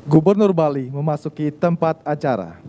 Gubernur Bali memasuki tempat acara.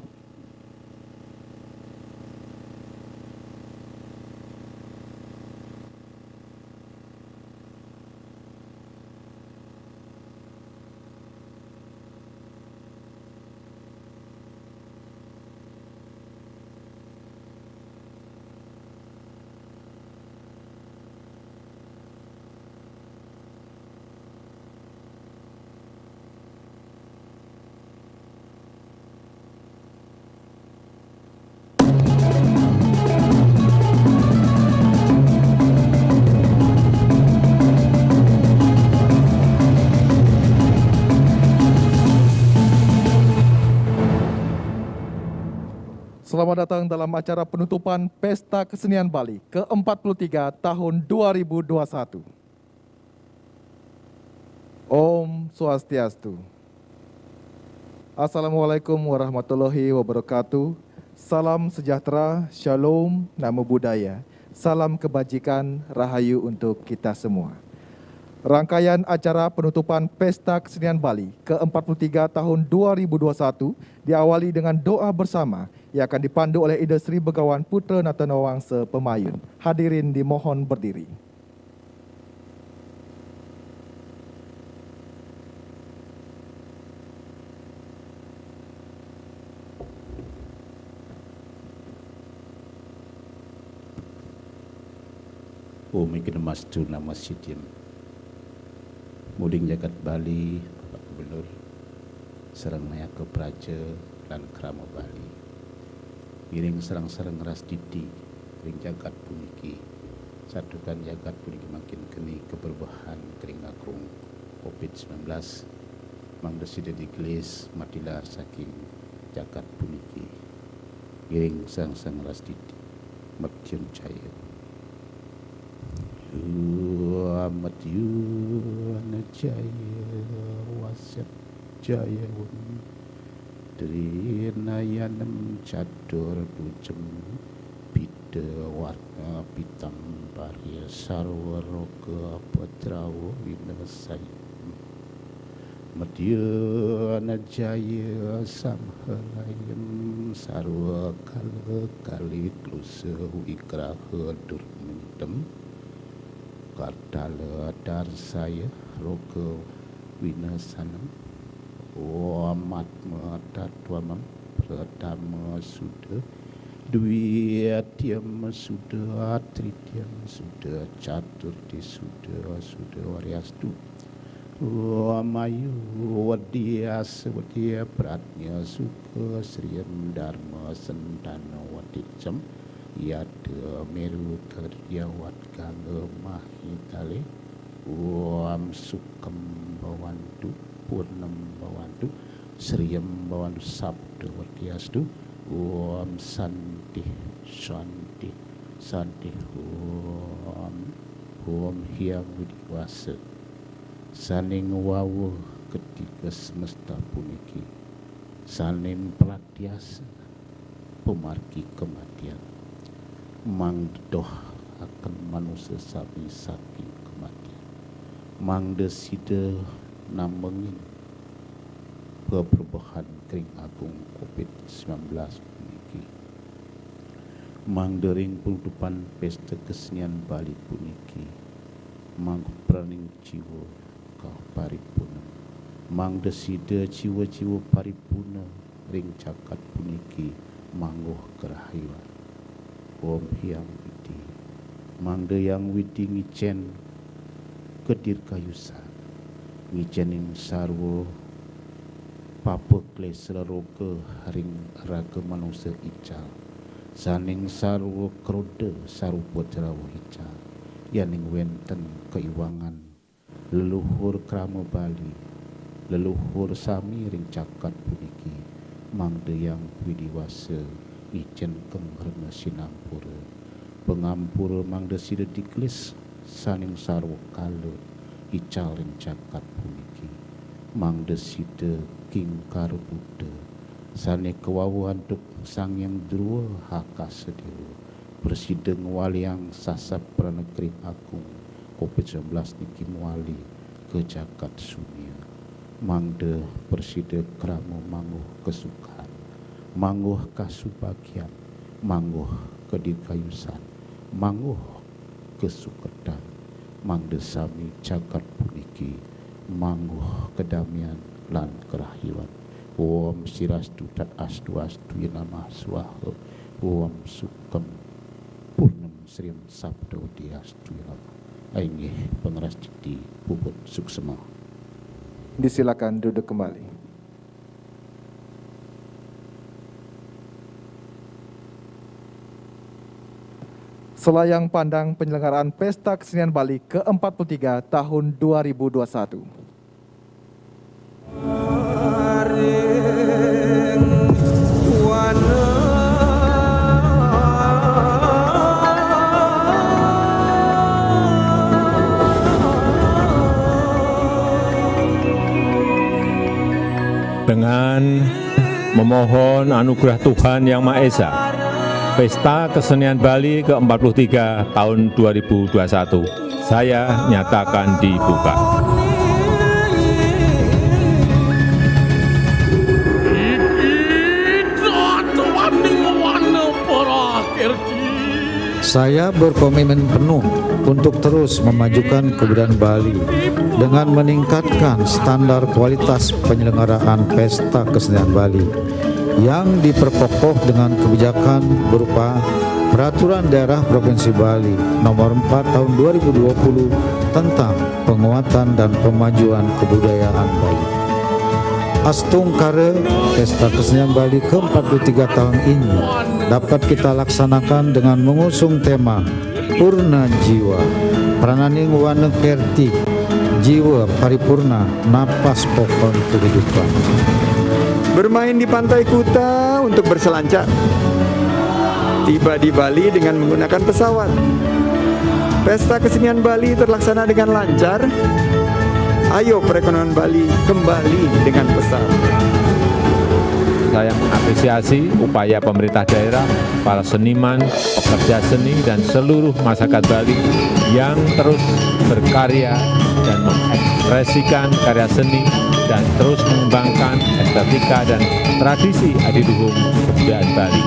Selamat datang dalam acara penutupan Pesta Kesenian Bali ke-43 tahun 2021. Om Swastiastu. Assalamualaikum warahmatullahi wabarakatuh. Salam sejahtera, shalom, namo buddhaya. Salam kebajikan, rahayu untuk kita semua. Rangkaian acara penutupan Pesta Kesenian Bali ke-43 tahun 2021 diawali dengan doa bersama yang akan dipandu oleh Ida Sri Begawan Putra Natanawangsa Pemayun. Hadirin dimohon berdiri. Om Iknamastu Namasidin. Muding Jagat Bali, Bapak Gubernur, Serang Mayaka Praja, dan Krama Bali. Miring serang-serang ras didi, ring jagat puniki. Satukan jagat puniki makin keni keberbahan kering agung COVID-19. Mang desida digelis matilah saking jagat puniki. Miring serang-serang ras didi, Matyun Caya. Amat yun jaya wasat jaya Trinayanam catur dujem Pida warna pitam Barya sarwaroga patrawa winasai Madyana jaya samhalayam Sarwa kala kali klusa wikraha durmentem Kartala darsaya roga winasanam Wamatma tatwamam Pratama suda Dwiatyam suda Trityam suda Caturti suda Suda waryastu Wamayu wadyasa wadya pratnya Suka sriyam dharma sentana wadicam Yada meru karyawat gangga mahitale Wam sukam bawantu Purnam bawantu Sriyam bawantu sabda wadyastu Wam santi santi santi Wam hyang widiwasa Saning wawu ketika semesta puniki Saning pelatiasa Pemargi kematian Mang doh akan manusia sapi saking kematian. Mang desida namengin perubahan kering agung COVID-19 puniki. Mang dering penutupan pesta kesenian Bali puniki. Mang praning jiwa kau paripurna. Mang desida jiwa-jiwa paripurna ring cakat puniki mangguh kerahayuan. Om Hyang Widi Mangda yang Widi ngicen kedir kayusan ngicening sarwo papa klesra roga haring raga manusia ical saning sarwo kroda sarupa cerawa ical yaning wenten keiwangan leluhur krama Bali leluhur sami ring cakat puniki Mangda yang widiwasa Ijen kenghrena sinampura pengampura mangda sida diklis saning sarwa kala ical ring cakat puniki mangda sida kingkar Buddha sane kewawuhan tuk sang yang drua haka sedewa bersideng waliang sasap pranegering agung COVID-19 niki muali ke jagat sunia mangde perside kramo manguh kesukaan, manguh kasubagian, manguh kedikayusan, manguh kesukedan, mangde sami jagat puniki, manguh kedamaian lan kerahiwan. Om sirastu dat astu astu nama swaha. Om sukem purnem srim sabdo diastu nama. Ainggih pengeras didi puput suksema. Disilakan duduk kembali. Selayang pandang penyelenggaraan Pesta Kesenian Bali ke-43 tahun 2021. Dengan memohon anugerah Tuhan Yang Maha Esa, Pesta Kesenian Bali ke-43 tahun 2021 saya nyatakan dibuka. Saya berkomitmen penuh untuk terus memajukan kebudayaan Bali dengan meningkatkan standar kualitas penyelenggaraan Pesta Kesenian Bali yang diperkokoh dengan kebijakan berupa Peraturan Daerah Provinsi Bali Nomor 4 Tahun 2020 tentang penguatan dan pemajuan kebudayaan Bali. Astungkare Pesta Kesenian Bali ke-43 tahun ini dapat kita laksanakan dengan mengusung tema Purna Jiwa, Prananing Wana Kerti, Jiwa Paripurna, Napas Pokon Kehidupan. Bermain di pantai Kuta untuk berselancar, tiba di Bali dengan menggunakan pesawat. Pesta Kesenian Bali terlaksana dengan lancar. Ayo perekonomian Bali kembali dengan pesat. Saya mengapresiasi upaya pemerintah daerah, para seniman, pekerja seni, dan seluruh masyarakat Bali yang terus berkarya dan mengekspresikan karya seni dan terus mengembangkan estetika dan tradisi adiluhung kebudayaan Bali.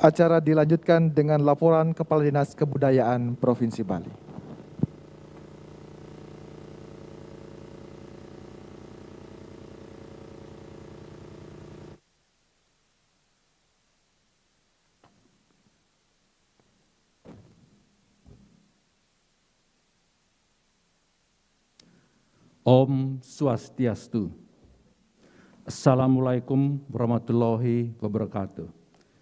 Acara dilanjutkan dengan laporan Kepala Dinas Kebudayaan Provinsi Bali. Om Swastiastu. Assalamualaikum warahmatullahi wabarakatuh.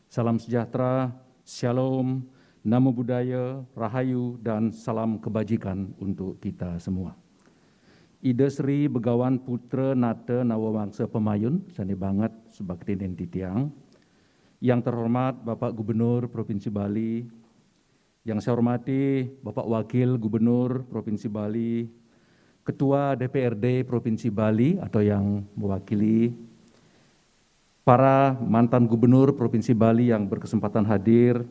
Salam sejahtera, shalom, namo buddhaya, rahayu, dan salam kebajikan untuk kita semua. Ida Sri Begawan Putra Nata Nawamangsa Pemayun, sani banget sebakti dan titiang. Yang terhormat Bapak Gubernur Provinsi Bali, yang saya hormati Bapak Wakil Gubernur Provinsi Bali, Ketua DPRD Provinsi Bali atau yang mewakili, para mantan Gubernur Provinsi Bali yang berkesempatan hadir,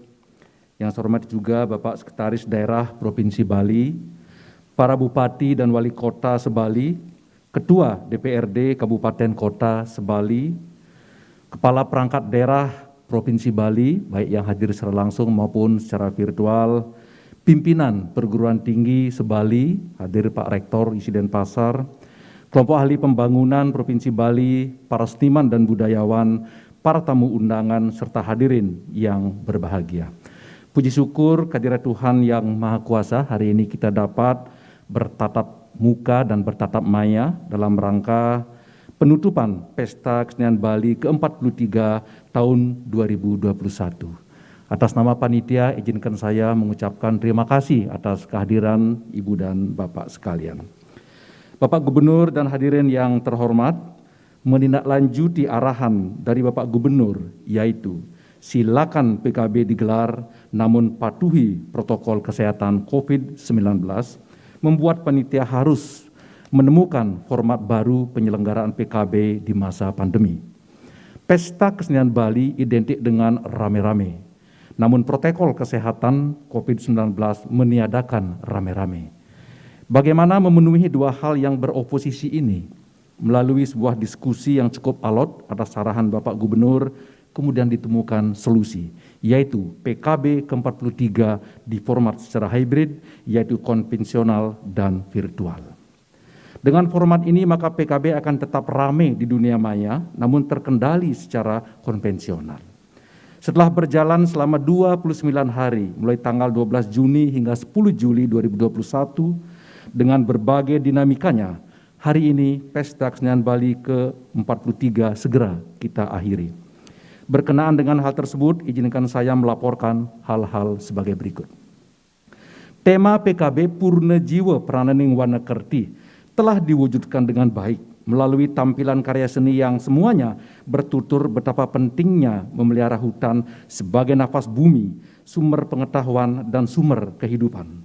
yang saya hormati juga Bapak Sekretaris Daerah Provinsi Bali, para Bupati dan Wali Kota Sebali, Ketua DPRD Kabupaten Kota Sebali, Kepala Perangkat Daerah Provinsi Bali, baik yang hadir secara langsung maupun secara virtual, pimpinan perguruan tinggi Sebali, hadir Pak Rektor ISI Denpasar, kelompok ahli pembangunan Provinsi Bali, para seniman dan budayawan, para tamu undangan, serta hadirin yang berbahagia. Puji syukur kehadirat Tuhan yang Maha Kuasa, hari ini kita dapat bertatap muka dan bertatap maya dalam rangka penutupan Pesta Kesenian Bali ke-43 tahun 2021. Atas nama panitia, izinkan saya mengucapkan terima kasih atas kehadiran Ibu dan Bapak sekalian. Bapak Gubernur dan hadirin yang terhormat, menindaklanjuti arahan dari Bapak Gubernur, yaitu silakan PKB digelar namun patuhi protokol kesehatan COVID-19, membuat panitia harus menemukan format baru penyelenggaraan PKB di masa pandemi. Pesta Kesenian Bali identik dengan rame-rame, namun protokol kesehatan COVID-19 meniadakan rame-rame. Bagaimana memenuhi dua hal yang beroposisi ini? Melalui sebuah diskusi yang cukup alot atas arahan Bapak Gubernur, kemudian ditemukan solusi, yaitu PKB ke-43 di format secara hybrid, yaitu konvensional dan virtual. Dengan format ini maka PKB akan tetap ramai di dunia maya, namun terkendali secara konvensional. Setelah berjalan selama 29 hari, mulai tanggal 12 Juni hingga 10 Juli 2021, dengan berbagai dinamikanya, hari ini Pesta Kesenian Bali ke-43 segera kita akhiri. Berkenaan dengan hal tersebut, izinkan saya melaporkan hal-hal sebagai berikut. Tema PKB Purna Jiwa Prananing Wana Kerti telah diwujudkan dengan baik melalui tampilan karya seni yang semuanya bertutur betapa pentingnya memelihara hutan sebagai nafas bumi, sumber pengetahuan, dan sumber kehidupan.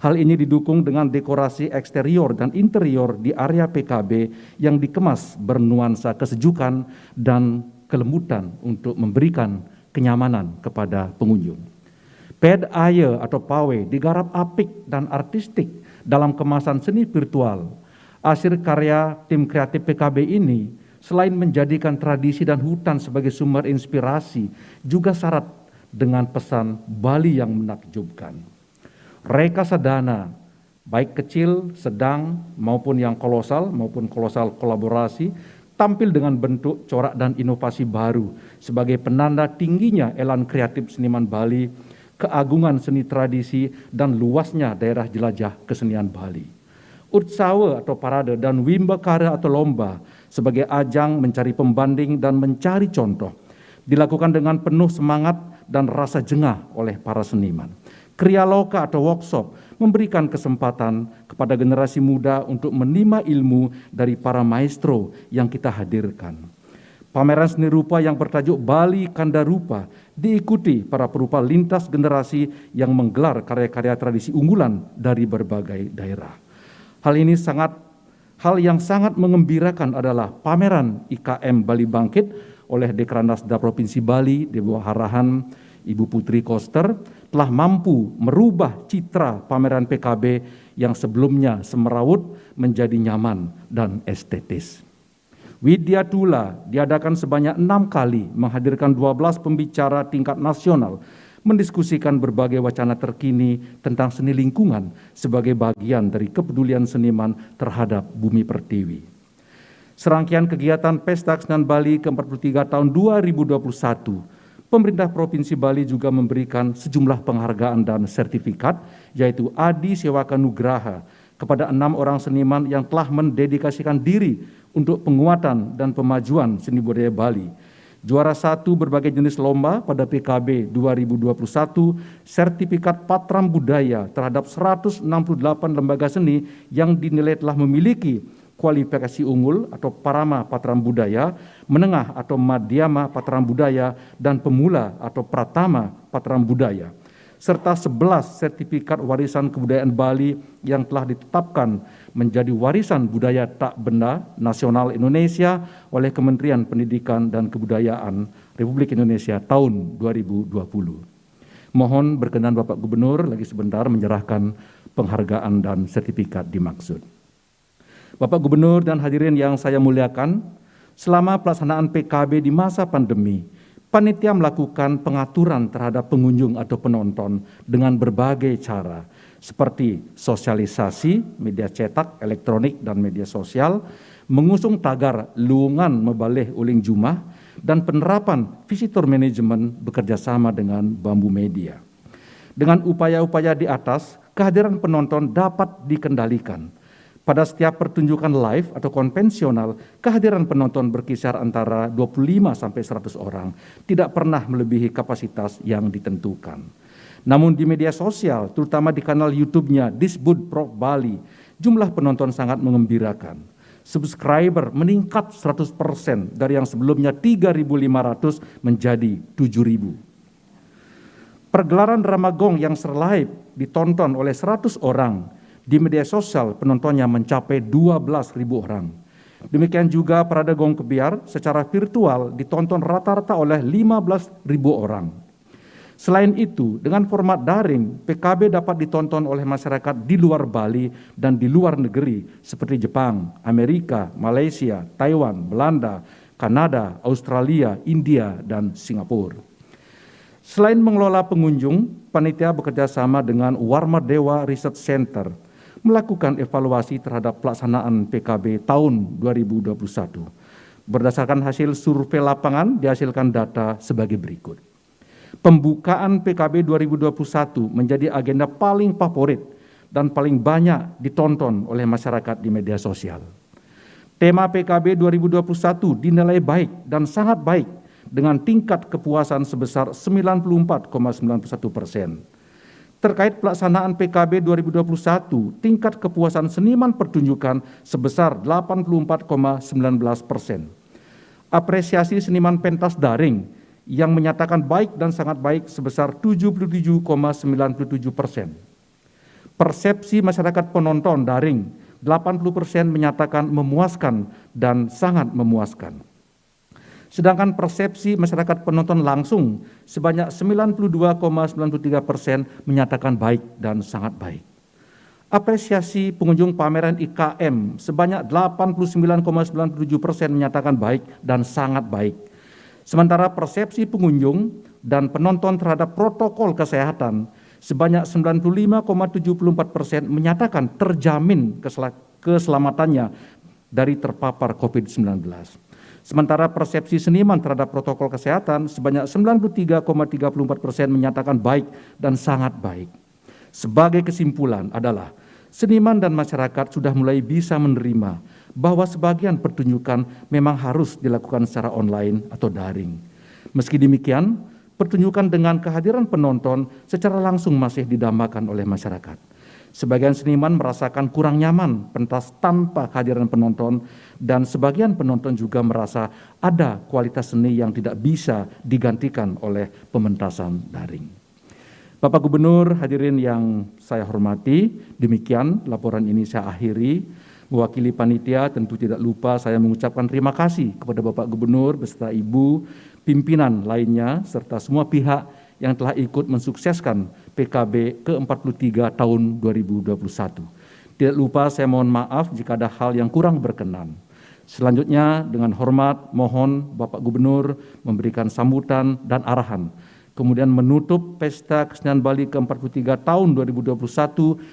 Hal ini didukung dengan dekorasi eksterior dan interior di area PKB yang dikemas bernuansa kesejukan dan kelembutan untuk memberikan kenyamanan kepada pengunjung. Ped Aye atau Pawe digarap apik dan artistik dalam kemasan seni virtual. Hasil karya tim kreatif PKB ini selain menjadikan tradisi dan hutan sebagai sumber inspirasi, juga syarat dengan pesan Bali yang menakjubkan. Reka Sadana, baik kecil, sedang, maupun yang kolosal, maupun kolosal kolaborasi, tampil dengan bentuk corak dan inovasi baru sebagai penanda tingginya elan kreatif seniman Bali, keagungan seni tradisi, dan luasnya daerah jelajah kesenian Bali. Utsawa atau parade dan wimbakara atau lomba sebagai ajang mencari pembanding dan mencari contoh dilakukan dengan penuh semangat dan rasa jengah oleh para seniman. Kriya Loka atau workshop memberikan kesempatan kepada generasi muda untuk menimba ilmu dari para maestro yang kita hadirkan. Pameran seni rupa yang bertajuk Bali Kanda Rupa diikuti para perupa lintas generasi yang menggelar karya-karya tradisi unggulan dari berbagai daerah. Hal yang sangat mengembirakan adalah pameran IKM Bali Bangkit oleh Dekranasda Provinsi Bali di bawah arahan Ibu Putri Koster telah mampu merubah citra pameran PKB yang sebelumnya semerawut menjadi nyaman dan estetis. Widya Tula diadakan sebanyak 6 kali menghadirkan 12 pembicara tingkat nasional mendiskusikan berbagai wacana terkini tentang seni lingkungan sebagai bagian dari kepedulian seniman terhadap bumi pertiwi. Serangkaian kegiatan Pesta Kesenian Bali ke-43 tahun 2021, pemerintah Provinsi Bali juga memberikan sejumlah penghargaan dan sertifikat, yaitu Adi Sewaka Nugraha kepada 6 orang seniman yang telah mendedikasikan diri untuk penguatan dan pemajuan seni budaya Bali, Juara 1 berbagai jenis lomba pada PKB 2021, sertifikat Patram Budaya terhadap 168 lembaga seni yang dinilai telah memiliki kualifikasi unggul atau Parama Patram Budaya, menengah atau Madhyama Patram Budaya, dan pemula atau Pratama Patram Budaya, serta 11 sertifikat warisan kebudayaan Bali yang telah ditetapkan menjadi warisan budaya tak benda nasional Indonesia oleh Kementerian Pendidikan dan Kebudayaan Republik Indonesia tahun 2020. Mohon berkenan Bapak Gubernur lagi sebentar menyerahkan penghargaan dan sertifikat dimaksud. Bapak Gubernur dan hadirin yang saya muliakan, selama pelaksanaan PKB di masa pandemi, panitia melakukan pengaturan terhadap pengunjung atau penonton dengan berbagai cara, seperti sosialisasi, media cetak, elektronik, dan media sosial, mengusung tagar luungan mebaleh uling jumah, dan penerapan visitor management bekerjasama dengan Bambu Media. Dengan upaya-upaya di atas, kehadiran penonton dapat dikendalikan. Pada setiap pertunjukan live atau konvensional, kehadiran penonton berkisar antara 25 sampai 100 orang, tidak pernah melebihi kapasitas yang ditentukan. Namun di media sosial, terutama di kanal YouTube-nya Disbud Prof Bali, jumlah penonton sangat mengembirakan. Subscriber meningkat 100% dari yang sebelumnya 3.500 menjadi 7.000. Pergelaran drama gong yang live ditonton oleh 100 orang, di media sosial penontonnya mencapai 12.000 orang. Demikian juga parade gong kebiar secara virtual ditonton rata-rata oleh 15.000 orang. Selain itu, dengan format daring, PKB dapat ditonton oleh masyarakat di luar Bali dan di luar negeri seperti Jepang, Amerika, Malaysia, Taiwan, Belanda, Kanada, Australia, India, dan Singapura. Selain mengelola pengunjung, panitia bekerja sama dengan Warmadewa Research Center melakukan evaluasi terhadap pelaksanaan PKB tahun 2021. Berdasarkan hasil survei lapangan, dihasilkan data sebagai berikut. Pembukaan PKB 2021 menjadi agenda paling favorit dan paling banyak ditonton oleh masyarakat di media sosial. Tema PKB 2021 dinilai baik dan sangat baik dengan tingkat kepuasan sebesar 94,91%. Terkait pelaksanaan PKB 2021, tingkat kepuasan seniman pertunjukan sebesar 84,19%. Apresiasi seniman pentas daring yang menyatakan baik dan sangat baik sebesar 77,97%. Persepsi masyarakat penonton daring 80% menyatakan memuaskan dan sangat memuaskan. Sedangkan persepsi masyarakat penonton langsung sebanyak 92,93% menyatakan baik dan sangat baik. Apresiasi pengunjung pameran IKM sebanyak 89,97% menyatakan baik dan sangat baik. Sementara persepsi pengunjung dan penonton terhadap protokol kesehatan sebanyak 95,74% menyatakan terjamin keselamatannya dari terpapar COVID-19. Sementara persepsi seniman terhadap protokol kesehatan sebanyak 93,34% menyatakan baik dan sangat baik. Sebagai kesimpulan adalah seniman dan masyarakat sudah mulai bisa menerima bahwa sebagian pertunjukan memang harus dilakukan secara online atau daring. Meski demikian, pertunjukan dengan kehadiran penonton secara langsung masih didambakan oleh masyarakat. Sebagian seniman merasakan kurang nyaman pentas tanpa kehadiran penonton, dan sebagian penonton juga merasa ada kualitas seni yang tidak bisa digantikan oleh pementasan daring. Bapak Gubernur, hadirin yang saya hormati, demikian laporan ini saya akhiri. Mewakili panitia, tentu tidak lupa saya mengucapkan terima kasih kepada Bapak Gubernur beserta Ibu, pimpinan lainnya, serta semua pihak yang telah ikut mensukseskan PKB ke-43 tahun 2021. Tidak lupa saya mohon maaf jika ada hal yang kurang berkenan. Selanjutnya dengan hormat mohon Bapak Gubernur memberikan sambutan dan arahan. Kemudian menutup Pesta Kesenian Bali ke-43 tahun 2021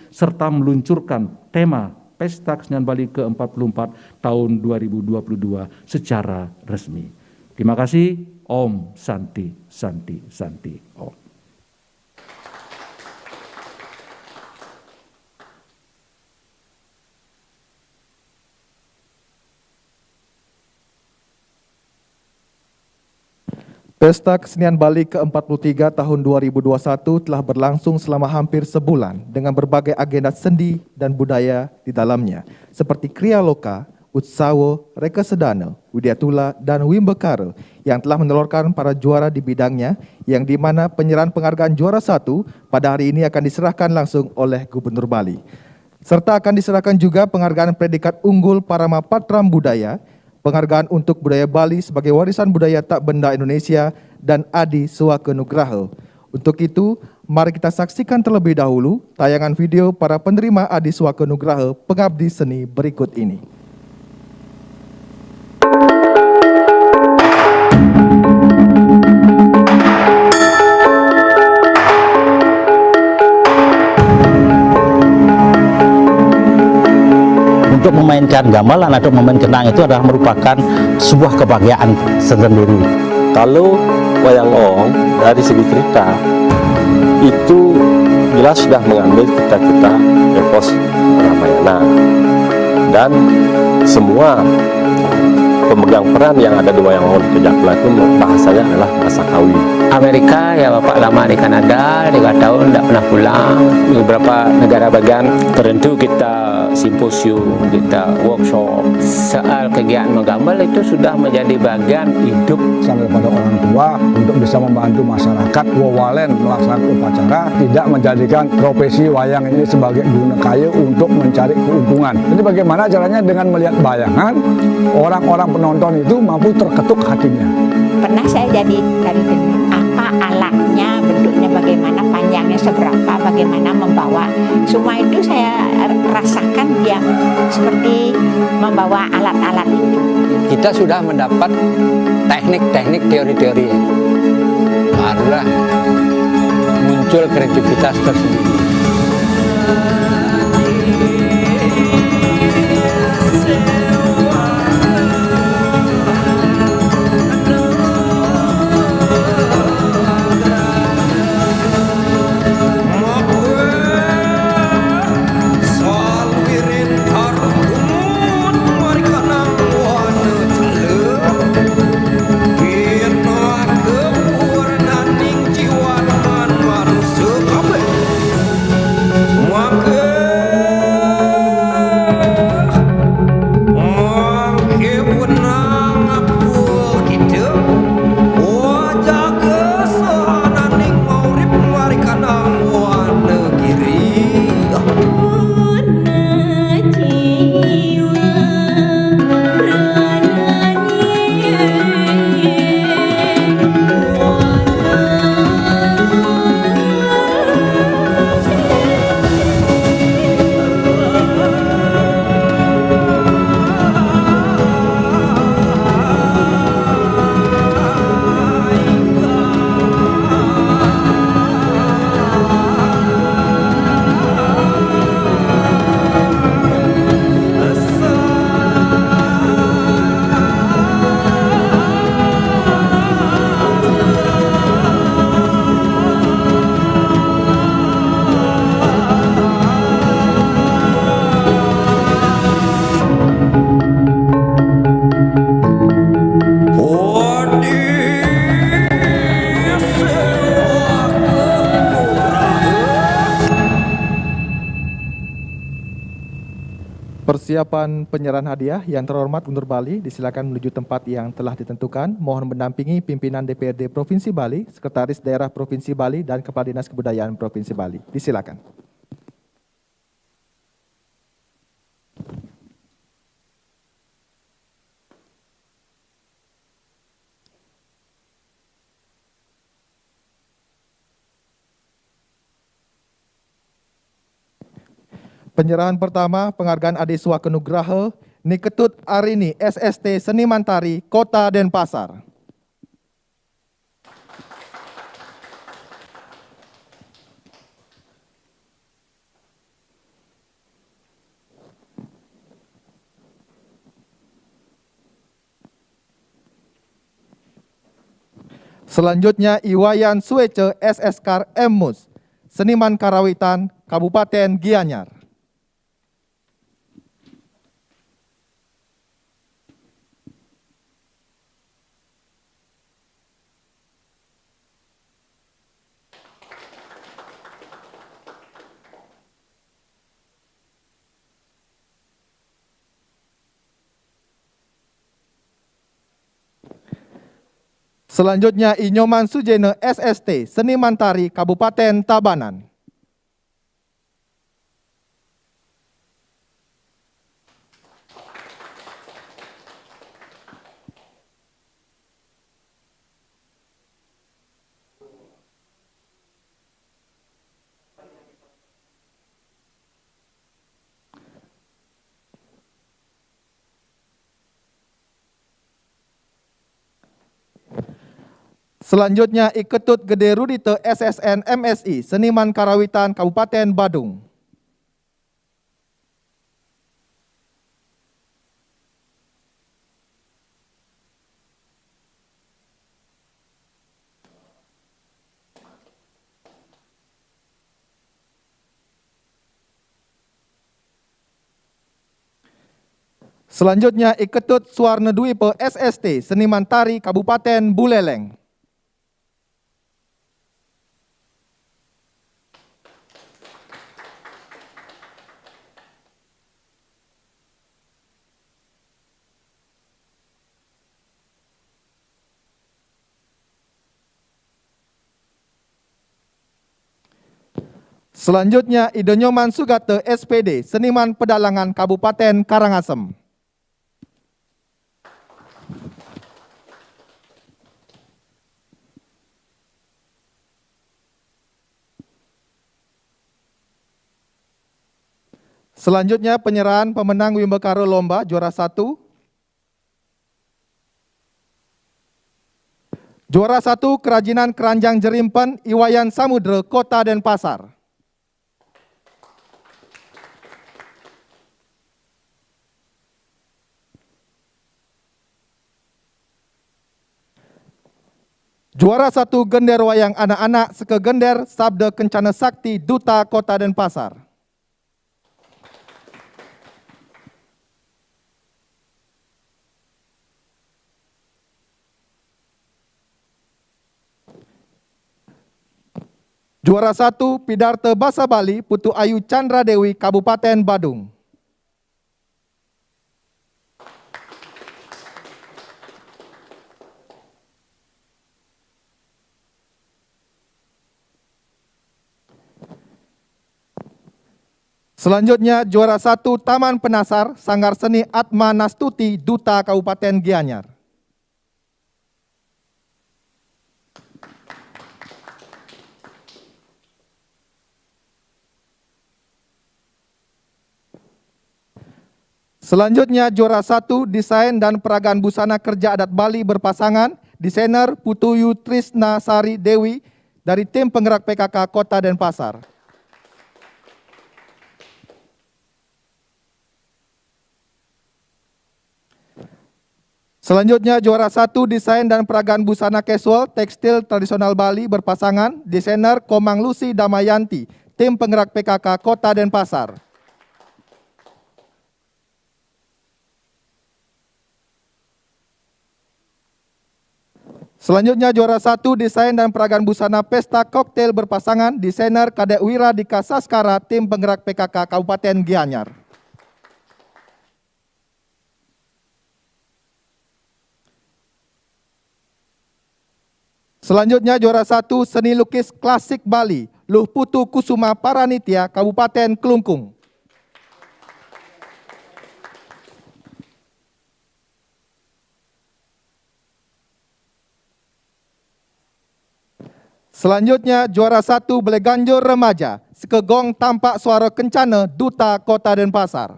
serta meluncurkan tema Pesta Kesenian Bali ke-44 tahun 2022 secara resmi. Terima kasih. Om Santi Santi Santi Om. Pesta Kesenian Bali ke-43 tahun 2021 telah berlangsung selama hampir sebulan dengan berbagai agenda sendi dan budaya di dalamnya, seperti Kriya Loka, Utsawo, Reka Sedana, Widyatula, dan Wimbekara yang telah menelurkan para juara di bidangnya, yang di mana penyerahan penghargaan juara 1 pada hari ini akan diserahkan langsung oleh Gubernur Bali. Serta akan diserahkan juga penghargaan predikat unggul Parama Patram Budaya, penghargaan untuk budaya Bali sebagai warisan budaya tak benda Indonesia, dan Adi Swaka Nugraha. Untuk itu, mari kita saksikan terlebih dahulu tayangan video para penerima Adi Swaka Nugraha Pengabdi Seni berikut ini. Untuk memainkan gamelan atau memainkan kenang itu adalah merupakan sebuah kebahagiaan sendiri. Kalau wayang ong dari segi cerita itu jelas sudah mengambil cita-cita epos Ramayana, dan semua pemegang peran yang ada di wayang ong di Kejakla itu bahasanya adalah bahasa Kawi. Amerika ya Bapak lama di Kanada 3 tahun tidak pernah pulang. Di beberapa negara bagian tertentu kita simposium, kita workshop. Soal kegiatan menggambar itu sudah menjadi bagian hidup daripada orang tua untuk bisa membantu masyarakat wawalen melaksanakan upacara, tidak menjadikan profesi wayang ini sebagai guna kayu untuk mencari keuntungan. Jadi bagaimana caranya dengan melihat bayangan orang-orang penonton itu mampu terketuk hatinya. Pernah saya jadi dari apa alatnya, bentuknya bagaimana, panjangnya seberapa, bagaimana membawa. Semua itu saya rasakan dia seperti membawa alat-alat itu. Kita sudah mendapat teknik-teknik teori-teori, barulah muncul kreativitas tersendiri. Persiapan penyerahan hadiah. Yang terhormat Gubernur Bali disilakan menuju tempat yang telah ditentukan. Mohon mendampingi pimpinan DPRD Provinsi Bali, Sekretaris Daerah Provinsi Bali, dan Kepala Dinas Kebudayaan Provinsi Bali. Disilakan. Penyerahan pertama, penghargaan Adi Swaka Nugraha, Niketut Arini, SST Seniman Tari, Kota Denpasar. Selanjutnya, Iwayan Suece, SSK Emus, Seniman Karawitan, Kabupaten Gianyar. Selanjutnya Inyoman Sujene SST, Seniman Tari, Kabupaten Tabanan. Selanjutnya Iketut Gede Rudite SSN MSI, Seniman Karawitan, Kabupaten Badung. Selanjutnya Iketut Suwarna Dwipe SST, Seniman Tari, Kabupaten Buleleng. Selanjutnya Idonyoman Sugate SPD, Seniman Pedalangan, Kabupaten Karangasem. Selanjutnya penyerahan pemenang Wimbekaro Lomba juara 1. Juara 1 Kerajinan Keranjang Jerimpen Iwayan Samudra, Kota Denpasar. Juara 1 Gender Wayang Anak-anak Sekegender Sabda Kencana Sakti, Duta Kota Denpasar. Juara 1 Pidarte Basa Bali Putu Ayu Chandra Dewi, Kabupaten Badung. Selanjutnya juara 1 Taman Penasar Sanggar Seni Atma Nastuti, Duta Kabupaten Gianyar. Selanjutnya juara 1 Desain dan Peragaan Busana Kerja Adat Bali berpasangan, desainer Putuyu Trisna Sari Dewi dari tim penggerak PKK Kota Denpasar. Selanjutnya juara 1 Desain dan Peragaan Busana Casual Tekstil Tradisional Bali berpasangan, desainer Komang Lucy Damayanti, tim penggerak PKK Kota Denpasar. Selanjutnya juara 1 Desain dan Peragaan Busana Pesta Koktail berpasangan, desainer Kadek Wira Dika Saskara, tim penggerak PKK Kabupaten Gianyar. Selanjutnya juara 1 Seni Lukis Klasik Bali, Luh Putu Kusuma Paranitia, Kabupaten Kelungkung. Selanjutnya juara 1 Beleganjur Remaja, Sekegong Tampak Suara Kencana, Duta Kota Denpasar.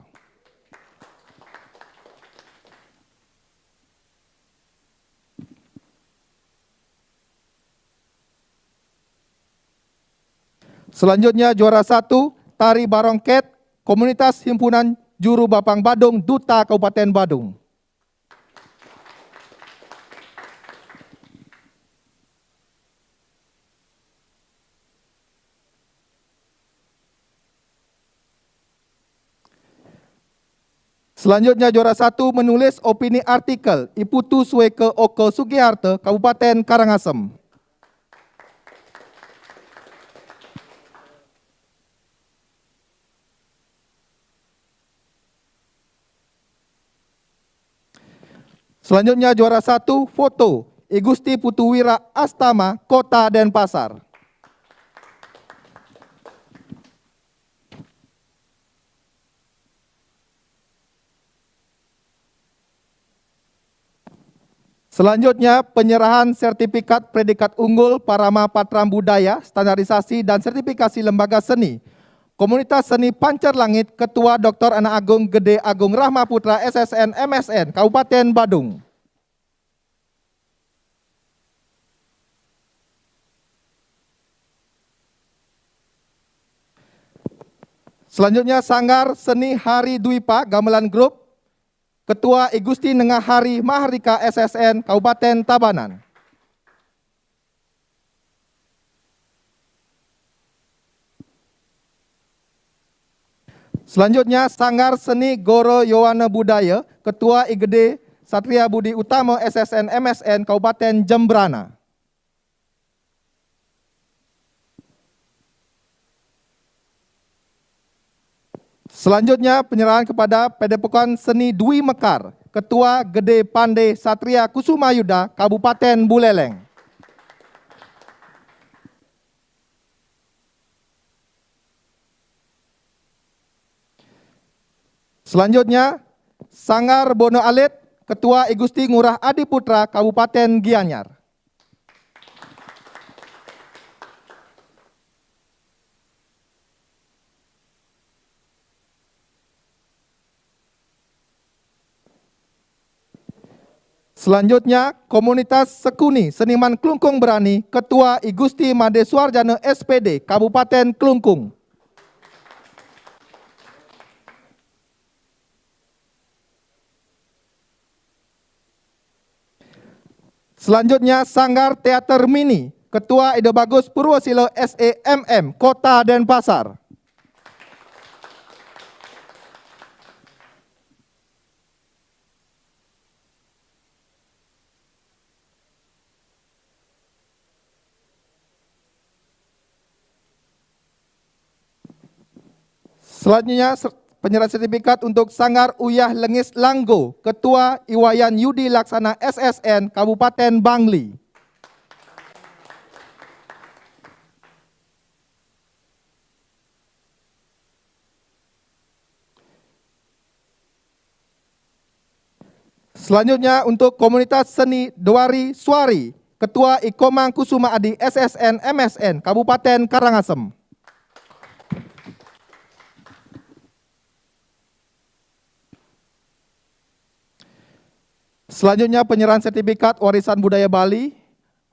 Selanjutnya juara 1 Tari Barongket, Komunitas Himpunan Juru Bapang Badung, Duta Kabupaten Badung. Selanjutnya juara 1 menulis opini artikel Iputu Sueke Oko Sugiharto, Kabupaten Karangasem. Selanjutnya juara 1 foto I Gusti Putuwira Astama, Kota Denpasar. Selanjutnya, penyerahan sertifikat predikat unggul Parama Patram Budaya, Standarisasi dan Sertifikasi Lembaga Seni Komunitas Seni Pancar Langit, Ketua Dr. Anak Agung Gede Agung Rahma Putra SSN MSN, Kabupaten Badung. Selanjutnya, Sanggar Seni Hari Dwipa Gamelan Group, Ketua I Gusti Nengah Hari Mahardika SSN, Kabupaten Tabanan. Selanjutnya, Sanggar Seni Goro Yowana Budaya, Ketua I Gede Satria Budi Utama SSN MSN, Kabupaten Jembrana. Selanjutnya, penyerahan kepada Padepokan Seni Dwi Mekar, Ketua Gede Pande Satria Kusuma Yuda, Kabupaten Buleleng. Selanjutnya, Sanggar Bono Alit, Ketua I Gusti Ngurah Adi Putra, Kabupaten Gianyar. Selanjutnya, Komunitas Sekuni Seniman Klungkung Berani, Ketua I Gusti Made Suarjana SPD, Kabupaten Klungkung. Selanjutnya, Sanggar Teater Mini, Ketua Ide Bagus Purwosilo SEMM, Kota Denpasar. Selanjutnya, penyerahan sertifikat untuk Sanggar Uyah Lengis Langgo, Ketua Iwayan Yudi Laksana SSN, Kabupaten Bangli. Selanjutnya, untuk Komunitas Seni Dewari Suari, Ketua Ikomang Kusuma Adi SSN MSN, Kabupaten Karangasem. Selanjutnya, penyerahan sertifikat warisan budaya Bali,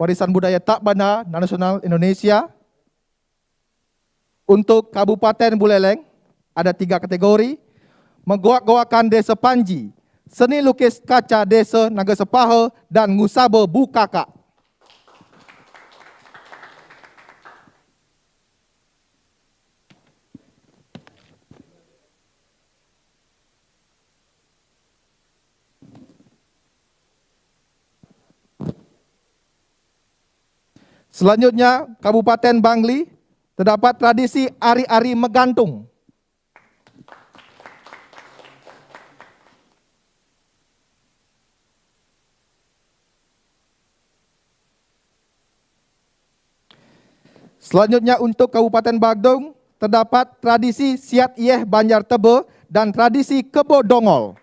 warisan budaya tak benda nasional Indonesia. Untuk Kabupaten Buleleng, ada 3 kategori. Menggoak-goakan Desa Panji, Seni Lukis Kaca Desa Naga Sepaha, dan Ngusabe Bukaka. Selanjutnya, Kabupaten Bangli, terdapat tradisi ari-ari megantung. Selanjutnya, untuk Kabupaten Badung, terdapat tradisi Siat Yeh Banjar Tebe dan tradisi Kebo Dongol.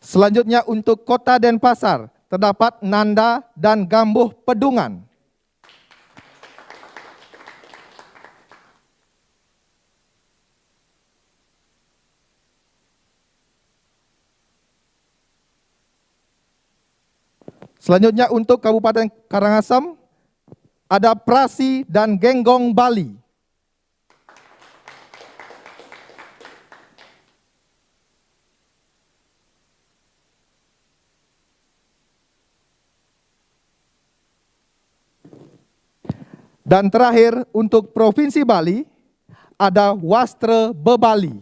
Selanjutnya, untuk Kota Denpasar, terdapat Nanda dan Gambuh Pedungan. Selanjutnya, untuk Kabupaten Karangasem, ada Prasi dan Genggong Bali. Dan terakhir, untuk Provinsi Bali, ada Wastre Bebali.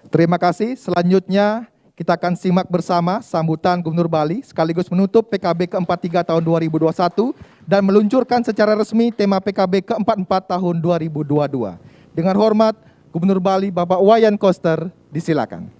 Terima kasih. Selanjutnya kita akan simak bersama sambutan Gubernur Bali sekaligus menutup PKB ke-43 tahun 2021 dan meluncurkan secara resmi tema PKB ke-44 tahun 2022. Dengan hormat, Gubernur Bali Bapak Wayan Koster, disilakan.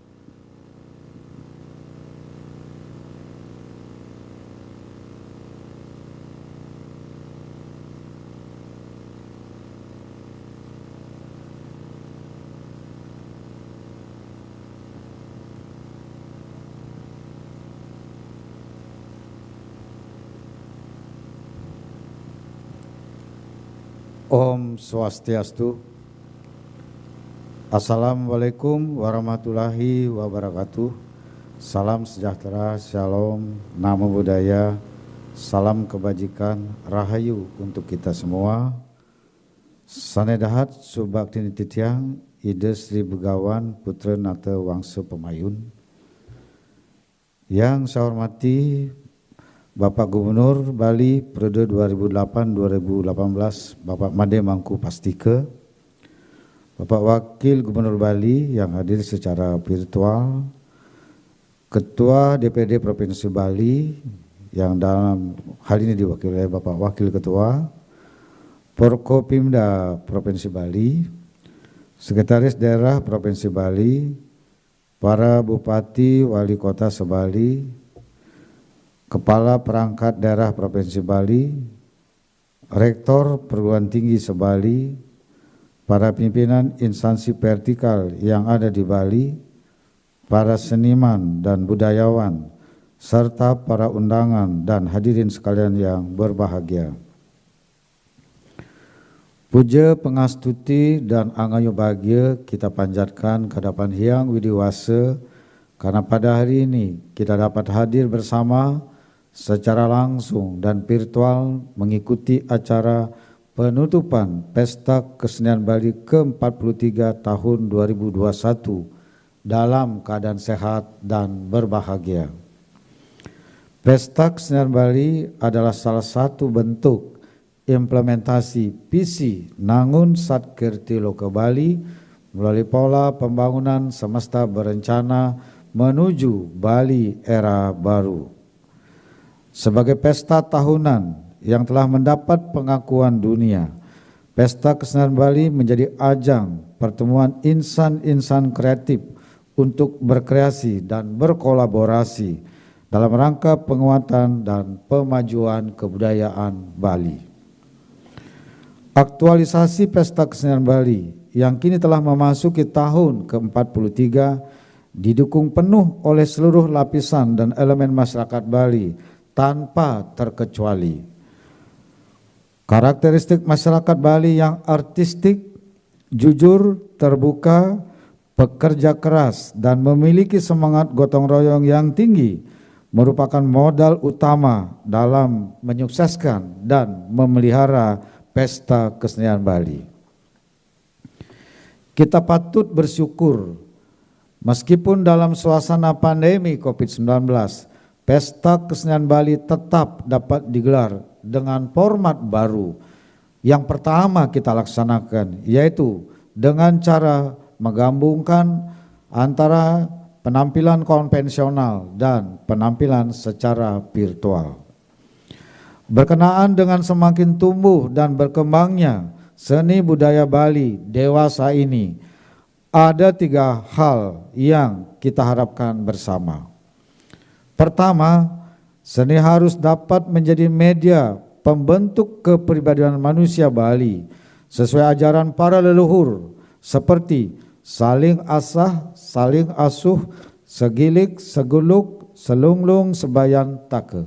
Om Swastiastu. Assalamualaikum warahmatullahi wabarakatuh. Salam sejahtera, shalom, namo buddhaya, salam kebajikan, rahayu untuk kita semua. Sanedahat Subakti Nititiang, Ide Sri Begawan Putra Nata Wangsa Pemayun. Yang saya hormati Bapak Gubernur Bali periode 2008-2018, Bapak Made Mangku Pastika, Bapak Wakil Gubernur Bali yang hadir secara virtual, Ketua DPD Provinsi Bali yang dalam hal ini diwakili oleh Bapak Wakil Ketua, Forkopimda Provinsi Bali, Sekretaris Daerah Provinsi Bali, para Bupati Wali Kota Sebali, Kepala Perangkat Daerah Provinsi Bali, Rektor Perguruan Tinggi Sebali, para pimpinan instansi vertikal yang ada di Bali, para seniman dan budayawan, serta para undangan dan hadirin sekalian yang berbahagia. Puja pengastuti dan angayu bahagia kita panjatkan ke hadapan Hyang Widiwasa karena pada hari ini kita dapat hadir bersama secara langsung dan virtual mengikuti acara penutupan Pesta Kesenian Bali ke-43 tahun 2021 dalam keadaan sehat dan berbahagia. Pesta Kesenian Bali adalah salah satu bentuk implementasi visi Nangun Satkirti Loka Bali melalui pola pembangunan semesta berencana menuju Bali era baru. Sebagai pesta tahunan yang telah mendapat pengakuan dunia, Pesta Kesenian Bali menjadi ajang pertemuan insan-insan kreatif untuk berkreasi dan berkolaborasi dalam rangka penguatan dan pemajuan kebudayaan Bali. Aktualisasi Pesta Kesenian Bali yang kini telah memasuki tahun ke-43 didukung penuh oleh seluruh lapisan dan elemen masyarakat Bali tanpa terkecuali. Karakteristik masyarakat Bali yang artistik, jujur, terbuka, pekerja keras, dan memiliki semangat gotong royong yang tinggi merupakan modal utama dalam menyukseskan dan memelihara Pesta Kesenian Bali. Kita patut bersyukur meskipun dalam suasana pandemi COVID-19, Pesta Kesenian Bali tetap dapat digelar dengan format baru. Yang pertama kita laksanakan yaitu dengan cara menggabungkan antara penampilan konvensional dan penampilan secara virtual. Berkenaan dengan semakin tumbuh dan berkembangnya seni budaya Bali dewasa ini, ada 3 hal yang kita harapkan bersama. Pertama, seni harus dapat menjadi media pembentuk kepribadian manusia Bali sesuai ajaran para leluhur seperti saling asah, saling asuh, segilik, seguluk, selunglung, sebayan, take.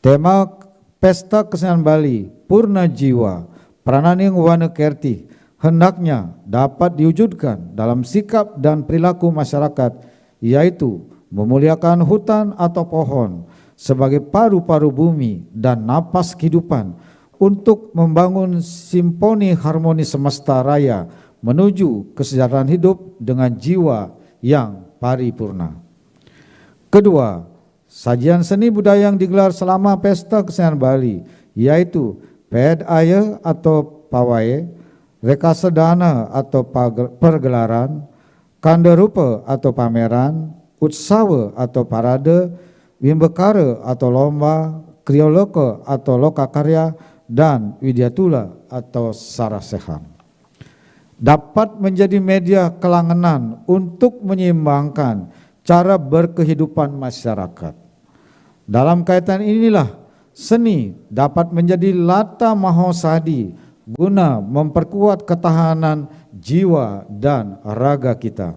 Tema Pesta Kesenian Bali, Purna Jiwa, Prananing Wana Kerti, hendaknya dapat diwujudkan dalam sikap dan perilaku masyarakat, yaitu memuliakan hutan atau pohon sebagai paru-paru bumi dan napas kehidupan untuk membangun simfoni harmoni semesta raya menuju kesejahteraan hidup dengan jiwa yang paripurna. Kedua, sajian seni budaya yang digelar selama Pesta Kesenian Bali yaitu Ped Aya atau Pawai, Reka Sedana atau pergelaran, kanderupa atau pameran, utsawa atau parade, wimbekara atau lomba, krioloka atau lokakarya, dan widyatula atau sarasehan. Dapat menjadi media kelangenan untuk menyeimbangkan cara berkehidupan masyarakat. Dalam kaitan inilah seni dapat menjadi lata mahosadi guna memperkuat ketahanan jiwa dan raga kita.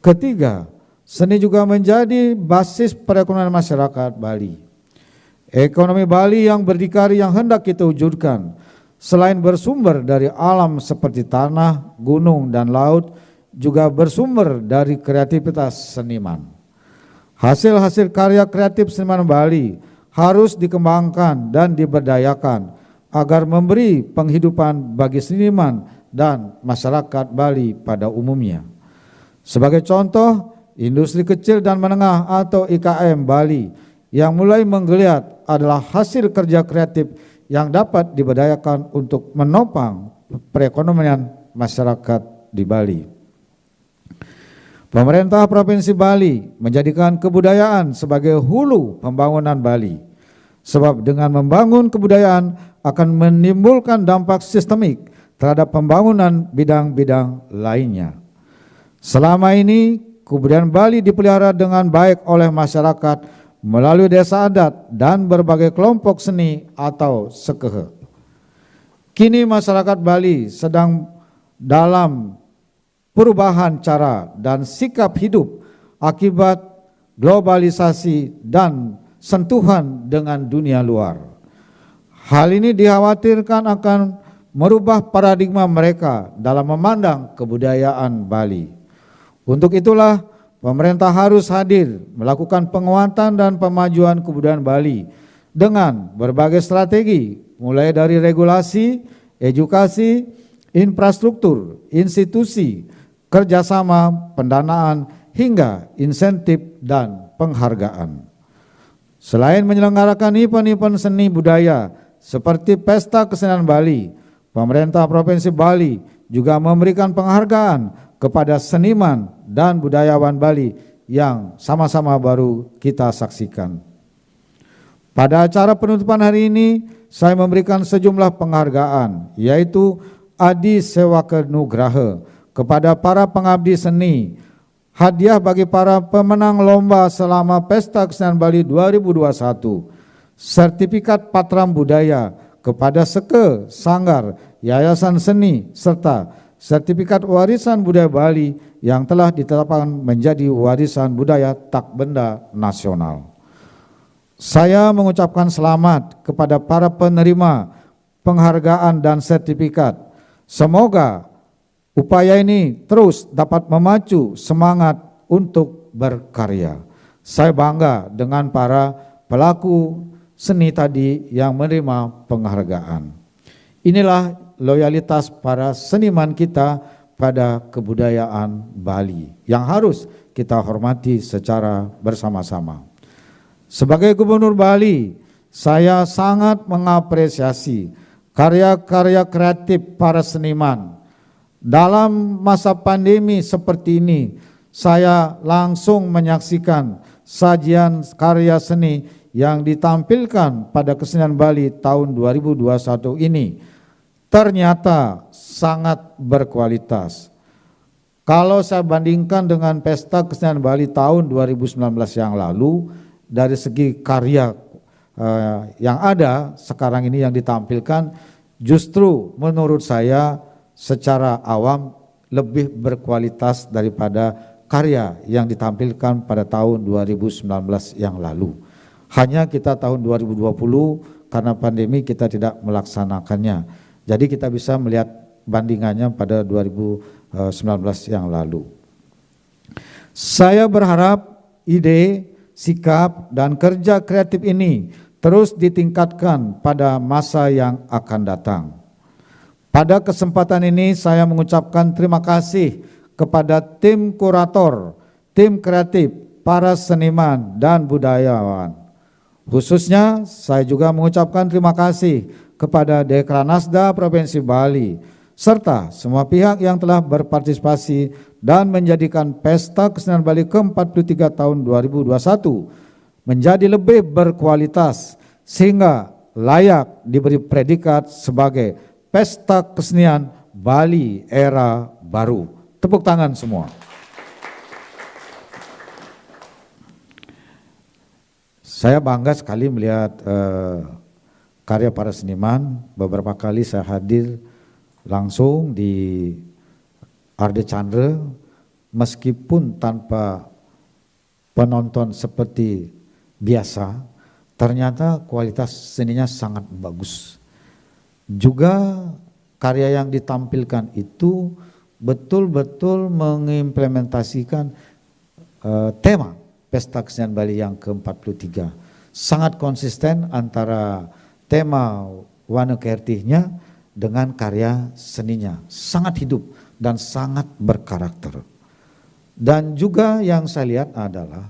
Ketiga, seni juga menjadi basis perekonomian masyarakat Bali. Ekonomi Bali yang berdikari yang hendak kita wujudkan, selain bersumber dari alam seperti tanah, gunung, dan laut, juga bersumber dari kreativitas seniman. Hasil-hasil karya kreatif seniman Bali harus dikembangkan dan diberdayakan agar memberi penghidupan bagi seniman dan masyarakat Bali pada umumnya. Sebagai contoh, industri kecil dan menengah atau IKM Bali yang mulai menggeliat adalah hasil kerja kreatif yang dapat diberdayakan untuk menopang perekonomian masyarakat di Bali. Pemerintah Provinsi Bali menjadikan kebudayaan sebagai hulu pembangunan Bali, sebab dengan membangun kebudayaan akan menimbulkan dampak sistemik terhadap pembangunan bidang-bidang lainnya. Selama ini, kebudayaan Bali dipelihara dengan baik oleh masyarakat melalui desa adat dan berbagai kelompok seni atau sekehe. Kini masyarakat Bali sedang dalam perubahan cara dan sikap hidup akibat globalisasi dan sentuhan dengan dunia luar. Hal ini dikhawatirkan akan merubah paradigma mereka dalam memandang kebudayaan Bali. Untuk itulah pemerintah harus hadir melakukan penguatan dan pemajuan kebudayaan Bali dengan berbagai strategi, mulai dari regulasi, edukasi, infrastruktur, institusi, kerjasama, pendanaan, hingga insentif dan penghargaan. Selain menyelenggarakan event-event seni budaya seperti Pesta Kesenian Bali, pemerintah Provinsi Bali juga memberikan penghargaan kepada seniman dan budayawan Bali yang sama-sama baru kita saksikan. Pada acara penutupan hari ini, saya memberikan sejumlah penghargaan, yaitu Adi Sewaka Nugraha kepada para pengabdi seni, hadiah bagi para pemenang lomba selama Pesta Kesenian Bali 2021, sertifikat Patram Budaya kepada Seke, Sanggar, Yayasan Seni, serta sertifikat warisan budaya Bali yang telah ditetapkan menjadi warisan budaya tak benda nasional. Saya mengucapkan selamat kepada para penerima penghargaan dan sertifikat. Semoga upaya ini terus dapat memacu semangat untuk berkarya. Saya bangga dengan para pelaku seni tadi yang menerima penghargaan. Inilah loyalitas para seniman kita pada kebudayaan Bali yang harus kita hormati secara bersama-sama. Sebagai Gubernur Bali, saya sangat mengapresiasi karya-karya kreatif para seniman. Dalam masa pandemi seperti ini, saya langsung menyaksikan sajian karya seni yang ditampilkan pada Kesenian Bali tahun 2021 ini. Ternyata sangat berkualitas. Kalau saya bandingkan dengan Pesta Kesenian Bali tahun 2019 yang lalu, dari segi karya yang ada sekarang ini yang ditampilkan, justru menurut saya secara awam lebih berkualitas daripada karya yang ditampilkan pada tahun 2019 yang lalu. Hanya kita tahun 2020 karena pandemi kita tidak melaksanakannya. Jadi kita bisa melihat bandingannya pada 2019 yang lalu. Saya berharap ide, sikap, dan kerja kreatif ini terus ditingkatkan pada masa yang akan datang. Pada kesempatan ini saya mengucapkan terima kasih kepada tim kurator, tim kreatif, para seniman dan budayawan. Khususnya saya juga mengucapkan terima kasih kepada Dekranasda Provinsi Bali, serta semua pihak yang telah berpartisipasi dan menjadikan Pesta Kesenian Bali ke-43 tahun 2021 menjadi lebih berkualitas sehingga layak diberi predikat sebagai Pesta Kesenian Bali Era Baru. Tepuk tangan semua. Saya bangga sekali melihat karya para seniman. Beberapa kali saya hadir langsung di Arde Chandra, meskipun tanpa penonton seperti biasa, ternyata kualitas seninya sangat bagus. Juga karya yang ditampilkan itu betul-betul mengimplementasikan tema Pesta Kesenian Bali yang ke-43. Sangat konsisten antara tema Wana Kertihnya dengan karya seninya. Sangat hidup dan sangat berkarakter. Dan juga yang saya lihat adalah